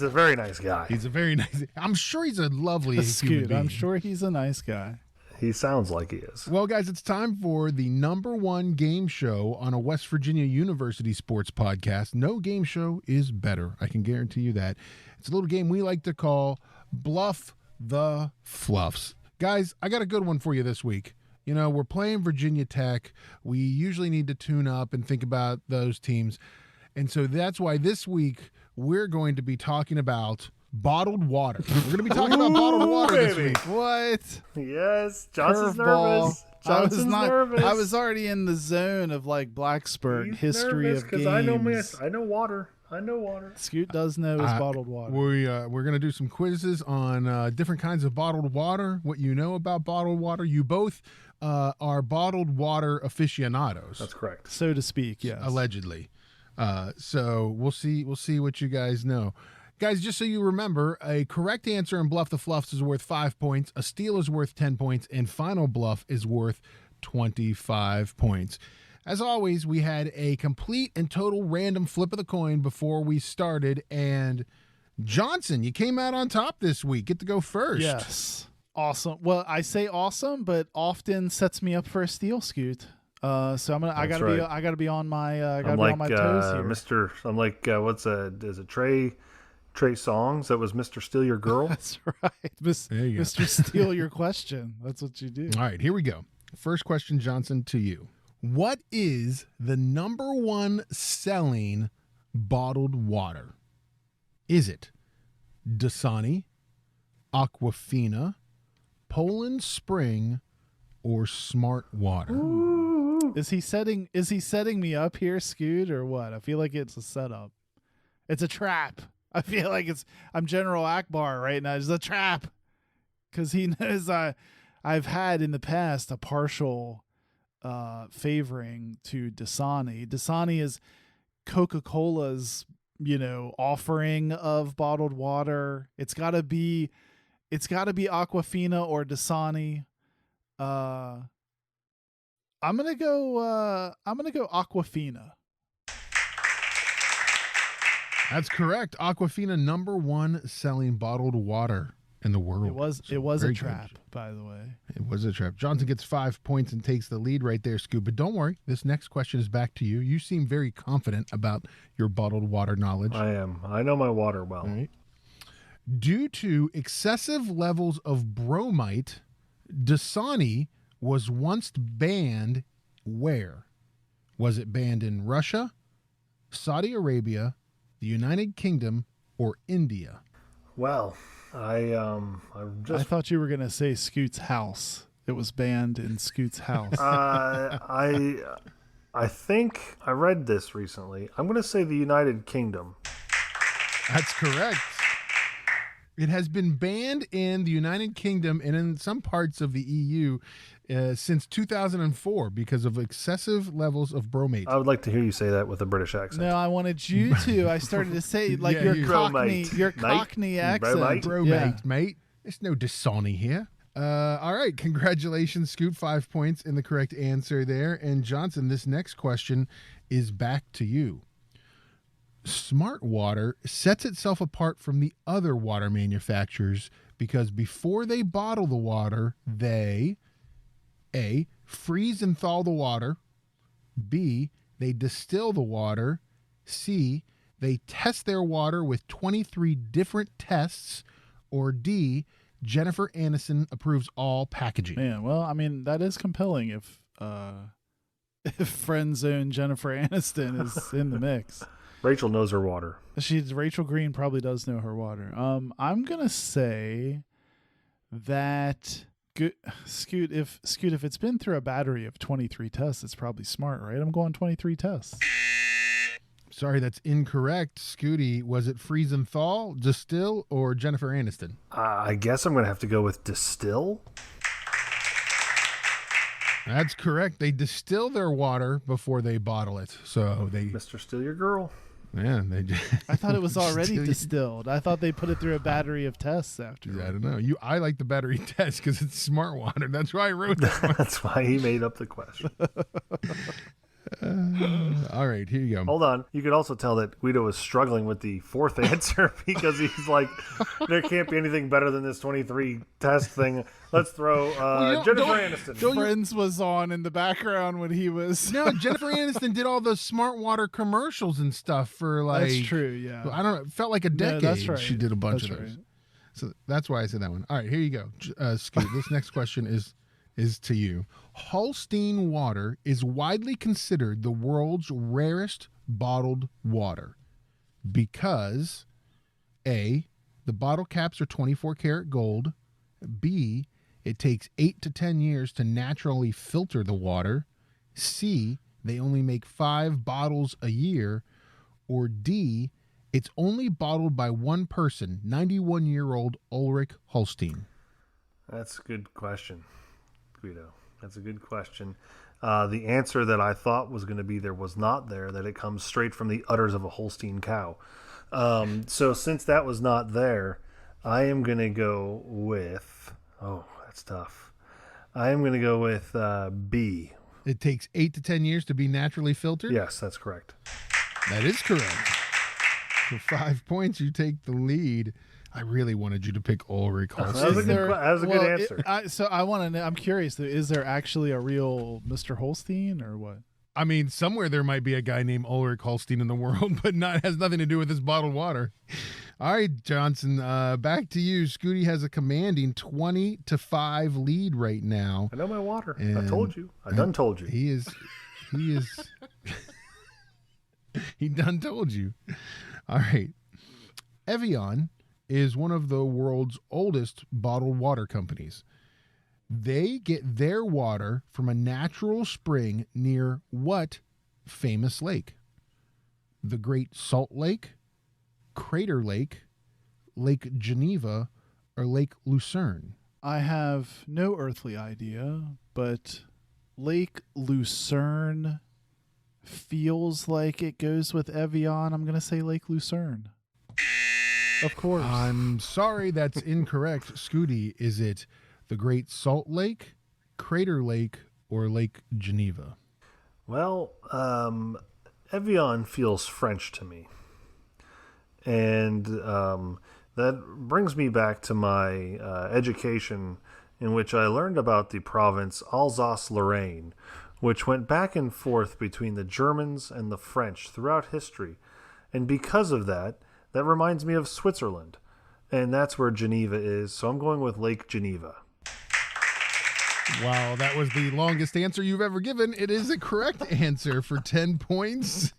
a very nice guy. He's a very nice. I'm sure he's a lovely human Scoot, being. I'm sure he's a nice guy. He sounds like he is. Well, guys, it's time for the #1 game show on a West Virginia University sports podcast. No game show is better. I can guarantee you that. It's a little game we like to call Bluff the Fluffs. Guys, I got a good one for you this week. We're playing Virginia Tech. We usually need to tune up and think about those teams. And so that's why this week we're going to be talking about bottled water. We're going to be talking about bottled water this week. What? Yes, Johnson's Curveball. nervous. Johnson's nervous. I was already in the zone of Blacksburg history of games. I know water. I know water. Scoot does know his bottled water. We're going to do some quizzes on different kinds of bottled water, what you know about bottled water. You both are bottled water aficionados. That's correct. So to speak, yes. Allegedly. So we'll see what you guys know. Guys, just so you remember, a correct answer in Bluff the Fluffs is worth 5 points, a steal is worth 10 points, and final bluff is worth 25 points. As always, we had a complete and total random flip of the coin before we started, and Johnson, you came out on top this week. Get to go first. Yes. Awesome. Well, I say awesome, but often sets me up for a steal, Scoot. So I gotta be on my toes here. I'm like is it Trey Songz that was Mr. Steal Your Girl? That's right. Mr. Steal Your Question. That's what you do. All right, here we go. First question, Johnson, to you. What is the number one selling bottled water? Is it Dasani, Aquafina, Poland Spring, or Smart Water? Ooh. Is he setting me up here, Scoot, or what? I feel like it's a setup. It's a trap. I feel like I'm General Akbar right now. It's a trap. Because he knows I've had in the past a partial favoring to Dasani. Dasani is Coca-Cola's, offering of bottled water. It's gotta be Aquafina or Dasani. I'm gonna go Aquafina. That's correct. Aquafina, number one selling bottled water in the world. It was a trap, by the way. It was a trap. Johnson gets 5 points and takes the lead right there, Scoop. But don't worry, this next question is back to you. You seem very confident about your bottled water knowledge. I am. I know my water well. All right. Due to excessive levels of bromite, Dasani was once banned where? Was it banned in Russia, Saudi Arabia, the United Kingdom, or India? Well, I thought you were gonna say Scoot's house. It was banned in Scoot's house. I think I read this recently. I'm gonna say the United Kingdom. That's correct. It has been banned in the United Kingdom and in some parts of the EU since 2004 because of excessive levels of bromate. I would like to hear you say that with a British accent. No, I wanted you to. I started to say your Cockney accent. Bromate, mate. There's no Dasani here. All right, congratulations, Scoot. 5 points in the correct answer there. And Johnson, this next question is back to you. Smart Water sets itself apart from the other water manufacturers because before they bottle the water, they A, freeze and thaw the water, B, they distill the water, C, they test their water with 23 different tests, or D, Jennifer Aniston approves all packaging. Man, well, I mean, that is compelling if friend zone Jennifer Aniston is in the mix. Rachel knows her water. Rachel Green probably does know her water. I'm gonna say that Scoot, if it's been through a battery of 23 tests, it's probably Smart, right? I'm going 23 tests. Sorry, that's incorrect. Scooty, was it freeze and thaw, distill, or Jennifer Aniston? I guess I'm gonna have to go with distill. That's correct. They distill their water before they bottle it. So they Mr. Steal Your Girl. Yeah, they do. I thought it was already distilled. I thought they put it through a battery of tests after. I don't know. I like the battery test because it's Smart Water. That's why I wrote that. That's why he made up the question. All right, here you go. Hold on. You could also tell that Guido was struggling with the fourth answer because he's like, there can't be anything better than this 23 test thing. Let's throw Jennifer Aniston. Friends was on in the background when he was. No, Jennifer Aniston did all the Smart Water commercials and stuff for like. That's true, yeah. I don't know. It felt like a decade. That's right. She did a bunch of those. Right. So that's why I said that one. All right, here you go. Scoot, this next question is to you. Holstein water is widely considered the world's rarest bottled water because A, the bottle caps are 24 karat gold, B, it takes 8 to 10 years to naturally filter the water, C, they only make 5 bottles a year, or D, it's only bottled by one person, 91-year-old Ulrich Holstein. That's a good question, Guido. That's a good question. The answer that I thought was going to be there was not there, that it comes straight from the udders of a Holstein cow. So since that was not there, I am going to go with... Oh, that's tough. I am going to go with B. It takes 8 to 10 years to be naturally filtered? Yes, that's correct. That is correct. For 5 points, you take the lead. I really wanted you to pick Ulrich Holstein. That was a good answer. So I want to know, I'm curious, is there actually a real Mr. Holstein or what? I mean, somewhere there might be a guy named Ulrich Holstein in the world, but has nothing to do with this bottled water. All right, Johnson, back to you. Scooty has a commanding 20-5 lead right now. I know my water. I told you. I done told you. He is he done told you. All right. Evian is one of the world's oldest bottled water companies. They get their water from a natural spring near what famous lake? The Great Salt Lake, Crater Lake, Lake Geneva, or Lake Lucerne? I have no earthly idea, but Lake Lucerne feels like it goes with Evian. I'm going to say Lake Lucerne. Of course. I'm sorry, that's incorrect. Scooty, is it the Great Salt Lake, Crater Lake, or Lake Geneva? Well, Evian feels French to me. And that brings me back to my education, in which I learned about the province Alsace-Lorraine, which went back and forth between the Germans and the French throughout history. And because of that, that reminds me of Switzerland. And that's where Geneva is, so I'm going with Lake Geneva. Wow, that was the longest answer you've ever given. It is a correct answer for 10 points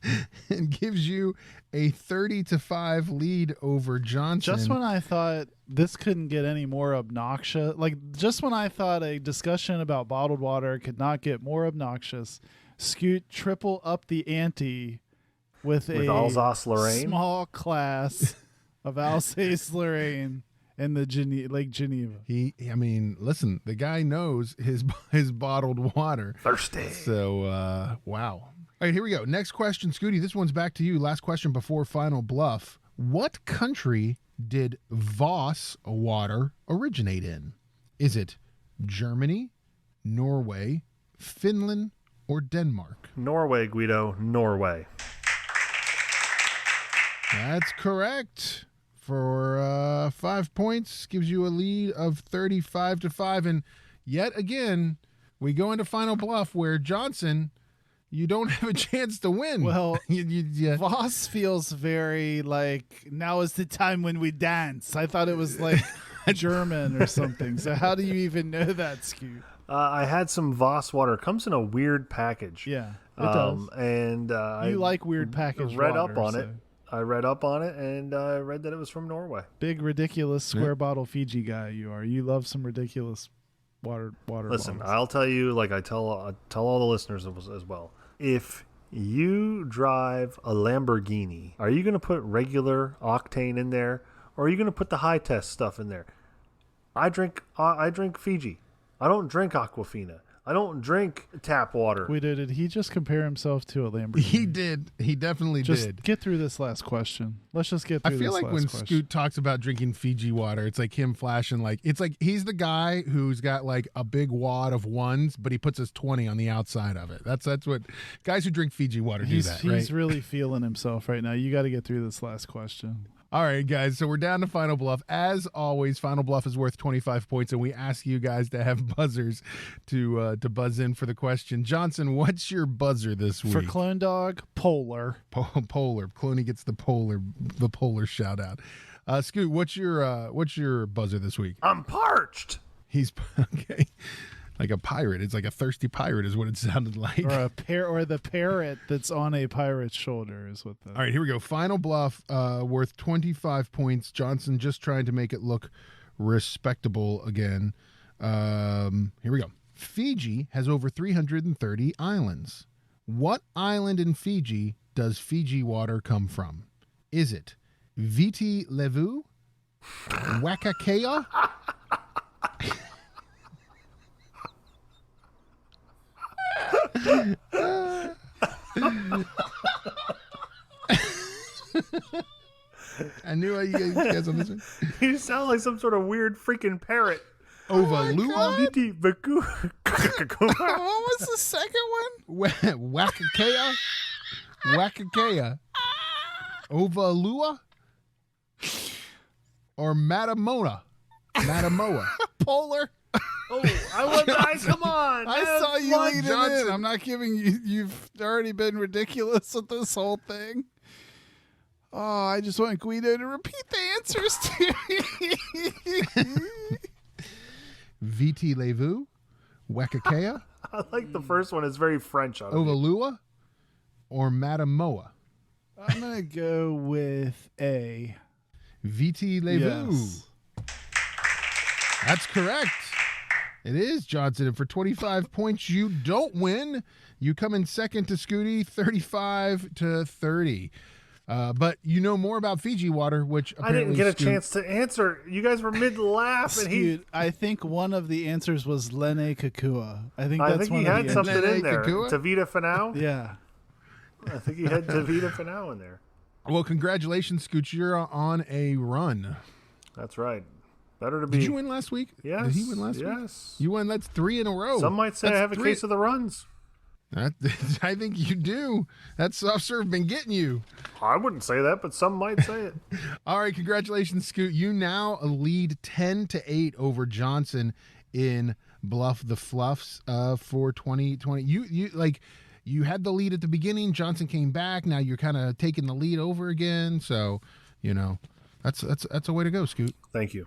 and gives you a 30-5 lead over Johnson. Just when I thought this couldn't get any more obnoxious, just when I thought a discussion about bottled water could not get more obnoxious, Scoot triple up the ante with a Alsace-Lorraine? Small class of Alsace-Lorraine in the Lake Geneva. Listen, the guy knows his bottled water. Thirsty. So, wow. All right, here we go. Next question, Scooty. This one's back to you. Last question before Final Bluff. What country did Voss water originate in? Is it Germany, Norway, Finland, or Denmark? Norway, Guido. Norway. That's correct. For 5 points, gives you a lead of 35-5. And yet again, we go into Final Bluff where Johnson, you don't have a chance to win. Well, yeah. Voss feels very like, now is the time when we dance. I thought it was like German or something. So how do you even know that, Scoot? I had some Voss water. It comes in a weird package. Yeah, it does. And you like weird package read water, up on it. I read up on it, and I read that it was from Norway. Big, ridiculous square bottle Fiji guy you are. You love some ridiculous water Listen, bottles. I'll tell you, like I tell all the listeners as well. If you drive a Lamborghini, are you going to put regular octane in there, or are you going to put the high test stuff in there? I drink Fiji. I don't drink Aquafina. I don't drink tap water. Guido, did he just compare himself to a Lamborghini? He did. He definitely just did. Get through this last question. Let's just get through this last question. I feel like when Scoot talks about drinking Fiji water, it's like him flashing it's like he's the guy who's got like a big wad of ones, but he puts his 20 on the outside of it. That's what guys who drink Fiji water do that, right? He's really feeling himself right now. You got to get through this last question. All right, guys, so we're down to Final Bluff. As always, Final Bluff is worth 25 points, and we ask you guys to have buzzers to buzz in for the question. Johnson, what's your buzzer this week? For Clone Dog, Polar. Polar. Cloney gets the polar shout out. Scoot, what's your buzzer this week? I'm parched. He's okay. Like a pirate. It's like a thirsty pirate is what it sounded like. Or the parrot that's on a pirate's shoulder is what the... All right, here we go. Final Bluff, worth 25 points. Johnson just trying to make it look respectable again. Here we go. Fiji has over 330 islands. What island in Fiji does Fiji water come from? Is it Viti Levu, Wakakea, I knew you guys on this one. You sound like some sort of weird freaking parrot. Ovalua. What was the second one? Wakakea. Wakakea. Ovalua. Or Matamoa. Polar. Oh, come on. I saw you lead it Johnson. in. I'm not giving you. You've already been ridiculous with this whole thing. Oh, I just want Guido to repeat the answers to me. Viti Levu. Wakakea. I like the first one. It's very French. Ovalua. Or Matamoa. I'm going to go with A. Viti Levu. Yes. That's correct. It is, Johnson. And for 25 points, you don't win. You come in second to Scooty, 35-30. But you know more about Fiji water, which I didn't apparently get a chance to answer. You guys were mid-laugh. And Dude, I think one of the answers was Lene Kakua. I think he one had of the something Lene in there. Kakua? Tavita Finau? Yeah. I think he had Tavita Finau in there. Well, congratulations, Scooch. You're on a run. That's right. Better to be. Did you win last week? Yes. Did he win last week? Yes. You won. That's 3 in a row. Some might say That's I have a case of the runs. I think you do. That soft serve been getting you. I wouldn't say that, but some might say it. All right, congratulations, Scoot. You now lead 10-8 over Johnson in Bluff the Fluffs for 2020. You had the lead at the beginning. Johnson came back. Now you're kind of taking the lead over again. So, that's a way to go, Scoot. Thank you.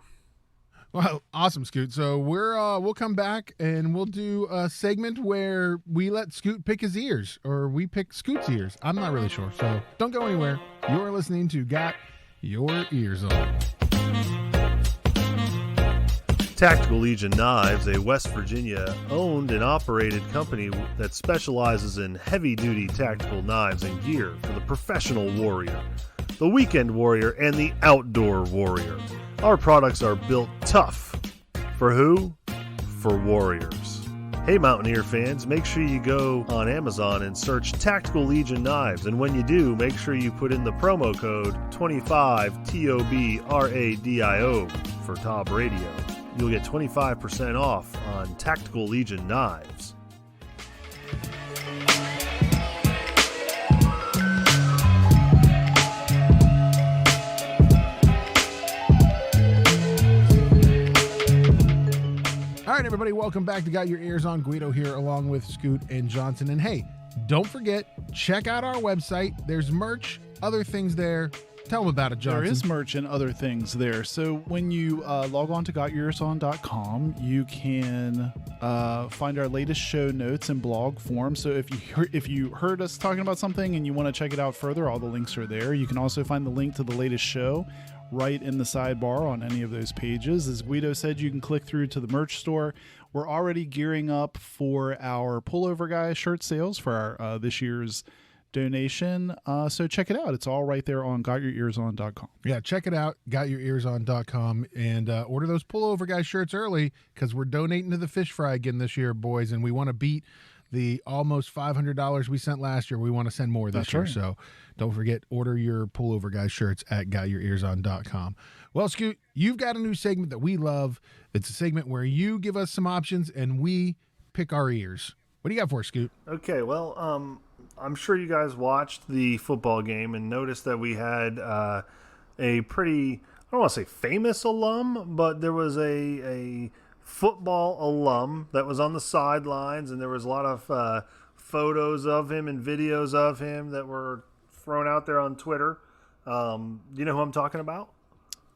Well, awesome, Scoot. So we'll come back and we'll do a segment where we let Scoot pick his ears, or we pick Scoot's ears. I'm not really sure. So don't go anywhere. You're listening to Got Your Ears On. Tactical Legion Knives, a West Virginia owned and operated company that specializes in heavy-duty tactical knives and gear for the professional warrior, the weekend warrior, and the outdoor warrior. Our products are built tough. For who? For warriors. Hey Mountaineer fans, make sure you go on Amazon and search Tactical Legion Knives, and when you do, make sure you put in the promo code 25TOBRADIO for Top Radio. You'll get 25% off on Tactical Legion Knives. All right, everybody, welcome back to Got Your Ears On. Guido here along with Scoot and Johnson. And hey, don't forget, check out our website. There's merch, other things there. Tell them about it, Johnson. There is merch and other things there. So when you log on to gotyourearson.com, you can find our latest show notes in blog form. So if you heard us talking about something and you want to check it out further, all the links are there. You can also find the link to the latest show right in the sidebar on any of those pages. As Guido said, you can click through to the merch store. We're already gearing up for our Pullover Guy shirt sales for our this year's donation. So check it out. It's all right there on gotyourearson.com. Yeah, check it out, gotyourearson.com, and order those Pullover Guy shirts early because we're donating to the fish fry again this year, boys, and we want to beat the almost $500 we sent last year. We want to send more this year. Right. So don't forget, order your Pullover Guy shirts at gotyourearson.com. Well, Scoot, you've got a new segment that we love. It's a segment where you give us some options and we pick our ears. What do you got for us, Scoot? Okay, well, I'm sure you guys watched the football game and noticed that we had a pretty, I don't want to say famous alum, but there was a football alum that was on the sidelines, and there was a lot of photos of him and videos of him that were thrown out there on Twitter. Do you know who I'm talking about?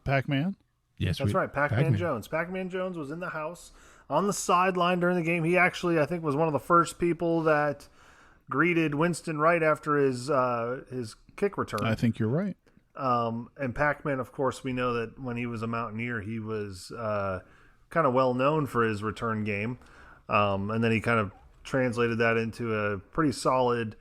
Pac-Man? Yes, that's right, Pac-Man Jones. Pac-Man Jones was in the house on the sideline during the game. He actually, I think, was one of the first people that greeted Winston right after his kick return. I think you're right. And Pac-Man, of course, we know that when he was a Mountaineer, he was kind of well known for his return game. And then he kind of translated that into a pretty solid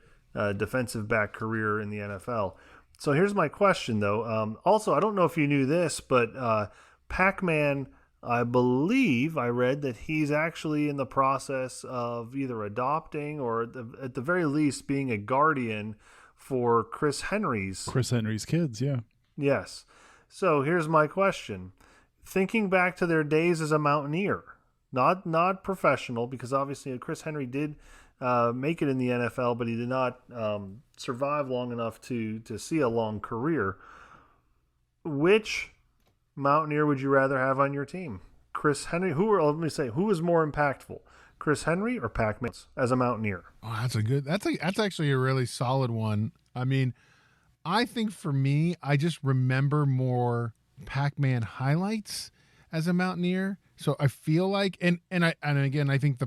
defensive back career in the NFL. So here's my question, though. Also, I don't know if you knew this, but Pac-Man, I believe I read that he's actually in the process of either adopting or at the very least being a guardian for Chris Henry's kids, yeah. Yes. So here's my question. Thinking back to their days as a mountaineer, not professional, because obviously Chris Henry did make it in the NFL, but he did not survive long enough to see a long career. Which mountaineer would you rather have on your team? Chris Henry? Who is more impactful? Chris Henry or Pac-Man as a mountaineer? Oh, that's actually a really solid one. I mean, I think for me, I just remember more Pac-Man highlights as a mountaineer. So I feel like, and again, I think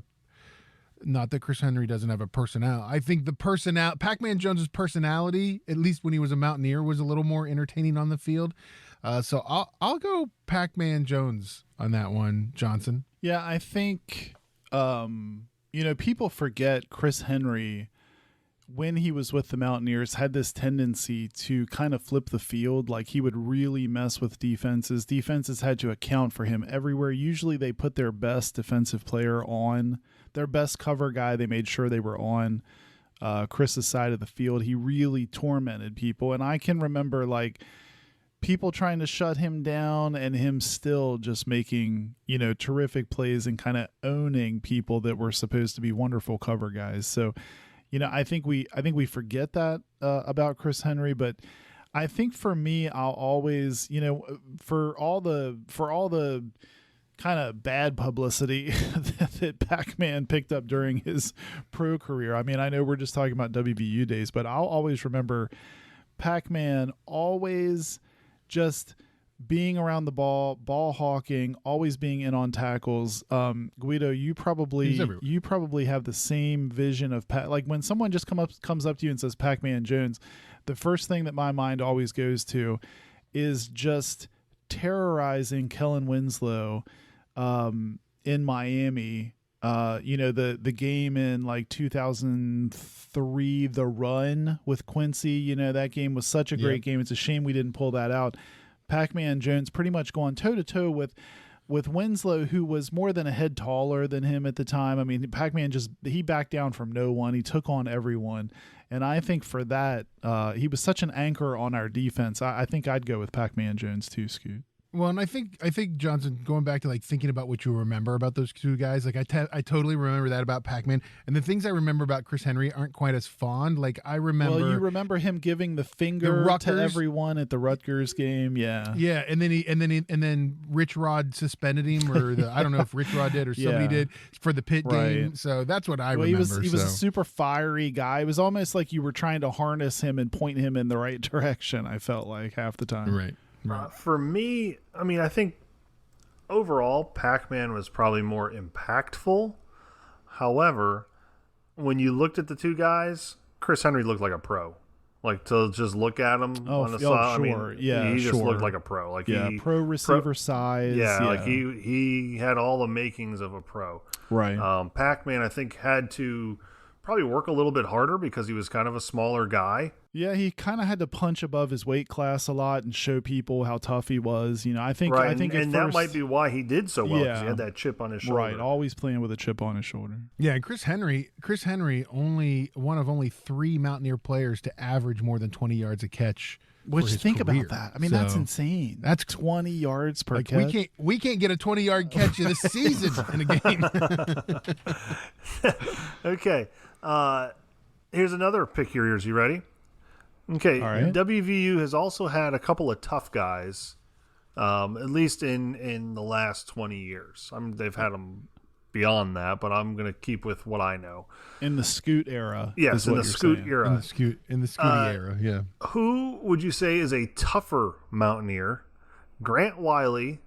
not that Chris Henry doesn't have a personality. I think Pac-Man Jones's personality, at least when he was a mountaineer, was a little more entertaining on the field. So I'll go Pac-Man Jones on that one, Johnson. Yeah, I think people forget Chris Henry, when he was with the Mountaineers, had this tendency to kind of flip the field. Like, he would really mess with defenses. Defenses had to account for him everywhere. Usually they put their best defensive player on, their best cover guy. They made sure they were on Chris's side of the field. He really tormented people. And I can remember, like, people trying to shut him down and him still just making, terrific plays and kind of owning people that were supposed to be wonderful cover guys. So, I think we forget that about Chris Henry, but I think for me, I'll always, for all the kind of bad publicity that Pac-Man picked up during his pro career. I mean, I know we're just talking about WVU days, but I'll always remember Pac-Man always just being around the ball hawking, always being in on tackles. Guido, you probably have the same vision of like when someone just comes up to you and says Pac-Man Jones, the first thing that my mind always goes to is just terrorizing Kellen Winslow in Miami. The game in like 2003, the run with Quincy, that game was such a great game. It's a shame we didn't pull that out. Pac-Man Jones pretty much going toe-to-toe with Winslow, who was more than a head taller than him at the time. I mean, Pac-Man he backed down from no one. He took on everyone. And I think for that, he was such an anchor on our defense. I think I'd go with Pac-Man Jones too, Scoot. Well, and I think Johnson, going back to like thinking about what you remember about those two guys, like I totally remember that about Pac-Man, and the things I remember about Chris Henry aren't quite as fond. Like I remember, you remember him giving the finger to everyone at the Rutgers game, yeah, and then Rich Rod suspended him, or I don't know if Rich Rod did or somebody did for the Pitt game. So that's what I remember. He was a super fiery guy. It was almost like you were trying to harness him and point him in the right direction. I felt like half the time, right. For me, I mean, I think overall Pac-Man was probably more impactful. However, when you looked at the two guys, Chris Henry looked like a pro. Like, to just look at him on the side, sure. He just looked like a pro. Like, pro receiver size. Like he had all the makings of a pro. Right. Pac-Man, I think, had to probably work a little bit harder because he was kind of a smaller guy. Yeah, he kind of had to punch above his weight class a lot and show people how tough he was. I think that might be why he did so well, because he had that chip on his shoulder. Right, always playing with a chip on his shoulder. Yeah, and Chris Henry, only one of only 3 Mountaineer players to average more than 20 yards a catch. Which, think about that. I mean, that's insane. That's 20 yards per catch. We can't get a 20-yard catch this season in a game. Okay. Here's another Pick Your Ears. You ready? Okay. All right. WVU has also had a couple of tough guys, at least in the last 20 years. They've had them beyond that, but I'm going to keep with what I know. In the Scoot era. Yes, in the Scoot era. In the Scooty era, yeah. Who would you say is a tougher Mountaineer, Grant Wiley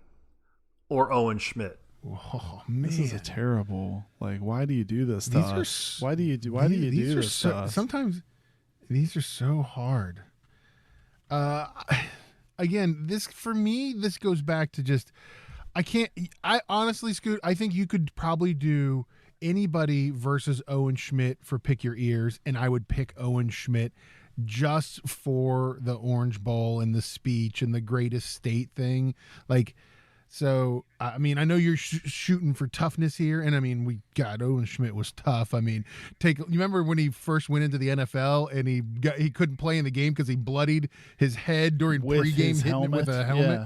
or Owen Schmidt? Oh man, this is a terrible. Like, why do you do this to us? Why do you do this to us? Sometimes these are so hard. Again, this goes back to just I honestly, Scoot, I think you could probably do anybody versus Owen Schmidt for Pick Your Ears, and I would pick Owen Schmidt just for the Orange Bowl and the speech and the greatest state thing. Like, So, I mean, I know you're shooting for toughness here. And I mean, Owen Schmidt was tough. I mean, you remember when he first went into the NFL and he couldn't play in the game because he bloodied his head during pregame, hitting it with a helmet.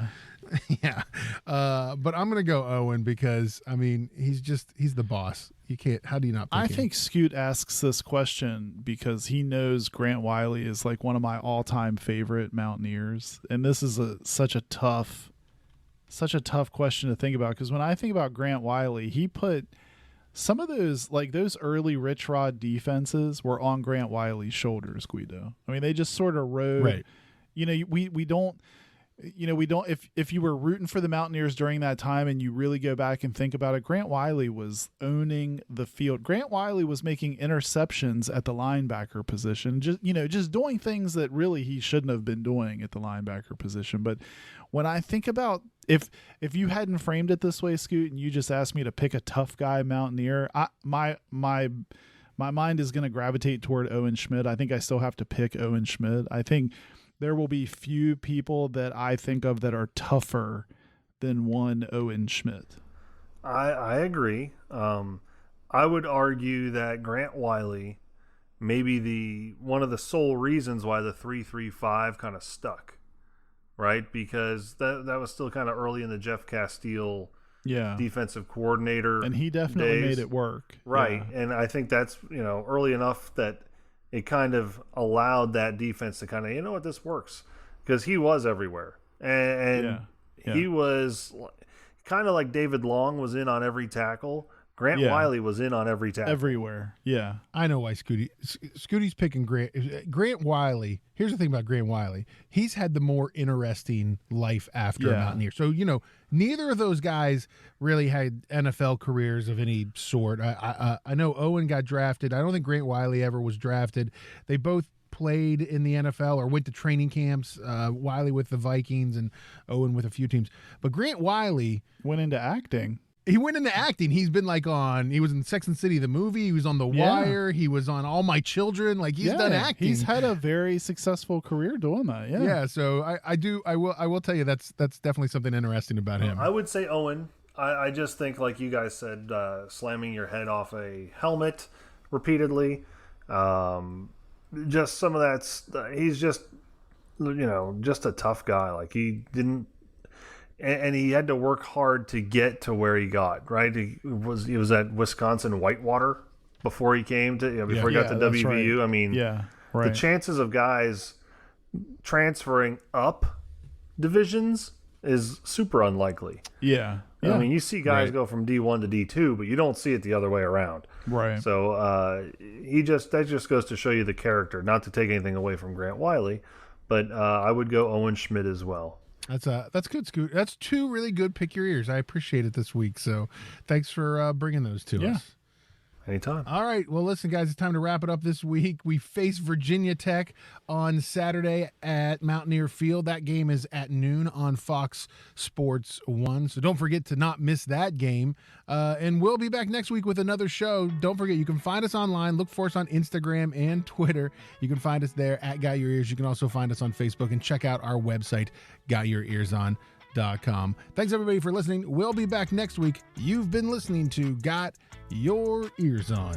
Yeah. But I'm going to go Owen because, I mean, he's the boss. You can't, how do you not pick I him? think Scoot asks this question because he knows Grant Wiley is like one of my all-time favorite Mountaineers. And this is such a tough question to think about, because when I think about Grant Wiley, he put some of those, like those early Rich Rod defenses were on Grant Wiley's shoulders, Guido. I mean, they just sort of rode, right. You know, we don't, if you were rooting for the Mountaineers during that time and you really go back and think about it, Grant Wiley was owning the field. Grant Wiley was making interceptions at the linebacker position, just doing things that really he shouldn't have been doing at the linebacker position. But when I think about, if you hadn't framed it this way, Scoot, and you just asked me to pick a tough guy Mountaineer, my mind is going to gravitate toward Owen Schmidt. I think I still have to pick Owen Schmidt. I think there will be few people that I think of that are tougher than one Owen Schmidt. I agree. I would argue that Grant Wiley may be one of the sole reasons why the 3-3-5 kind of stuck, right? Because that was still kind of early in the Jeff Castile defensive coordinator, and he definitely made it work, right? Yeah. And I think that's early enough that it kind of allowed that defense to kind of, this works, because he was everywhere. And he was kind of like David Long was in on every tackle. Grant Wiley was in on every tackle. Everywhere, yeah. I know why Scooty's picking Grant Wiley. Here's the thing about Grant Wiley. He's had the more interesting life after Mountaineer. So, neither of those guys really had NFL careers of any sort. I know Owen got drafted. I don't think Grant Wiley ever was drafted. They both played in the NFL or went to training camps, Wiley with the Vikings and Owen with a few teams. But Grant Wiley went into acting. He went into acting. He's been he was in Sex and the City, the movie. He was on The Wire. He was on All My Children. Like, he's done acting. He's had a very successful career doing that. Yeah. Yeah. So I will tell you that's definitely something interesting about him. I would say Owen. I just think, like you guys said, slamming your head off a helmet repeatedly. Just some of that's, he's just, just a tough guy. Like, he didn't, and he had to work hard to get to where he got, right? He was at Wisconsin Whitewater before he came to, before he got to WVU. Right. I mean, the chances of guys transferring up divisions is super unlikely. Yeah. I mean, you see guys go from D1 to D2, but you don't see it the other way around. Right. So that just goes to show you the character, not to take anything away from Grant Wiley, but I would go Owen Schmidt as well. That's good, Scoot. That's two really good Pick Your Ears. I appreciate it this week. So thanks for bringing those to us. Anytime. All right. Well, listen, guys, it's time to wrap it up this week. We face Virginia Tech on Saturday at Mountaineer Field. That game is at noon on Fox Sports 1. So don't forget to not miss that game. And we'll be back next week with another show. Don't forget, you can find us online. Look for us on Instagram and Twitter. You can find us there at Got Your Ears. You can also find us on Facebook and check out our website, GotYourEersOn.com. Thanks, everybody, for listening. We'll be back next week. You've been listening to Got Your Ears On.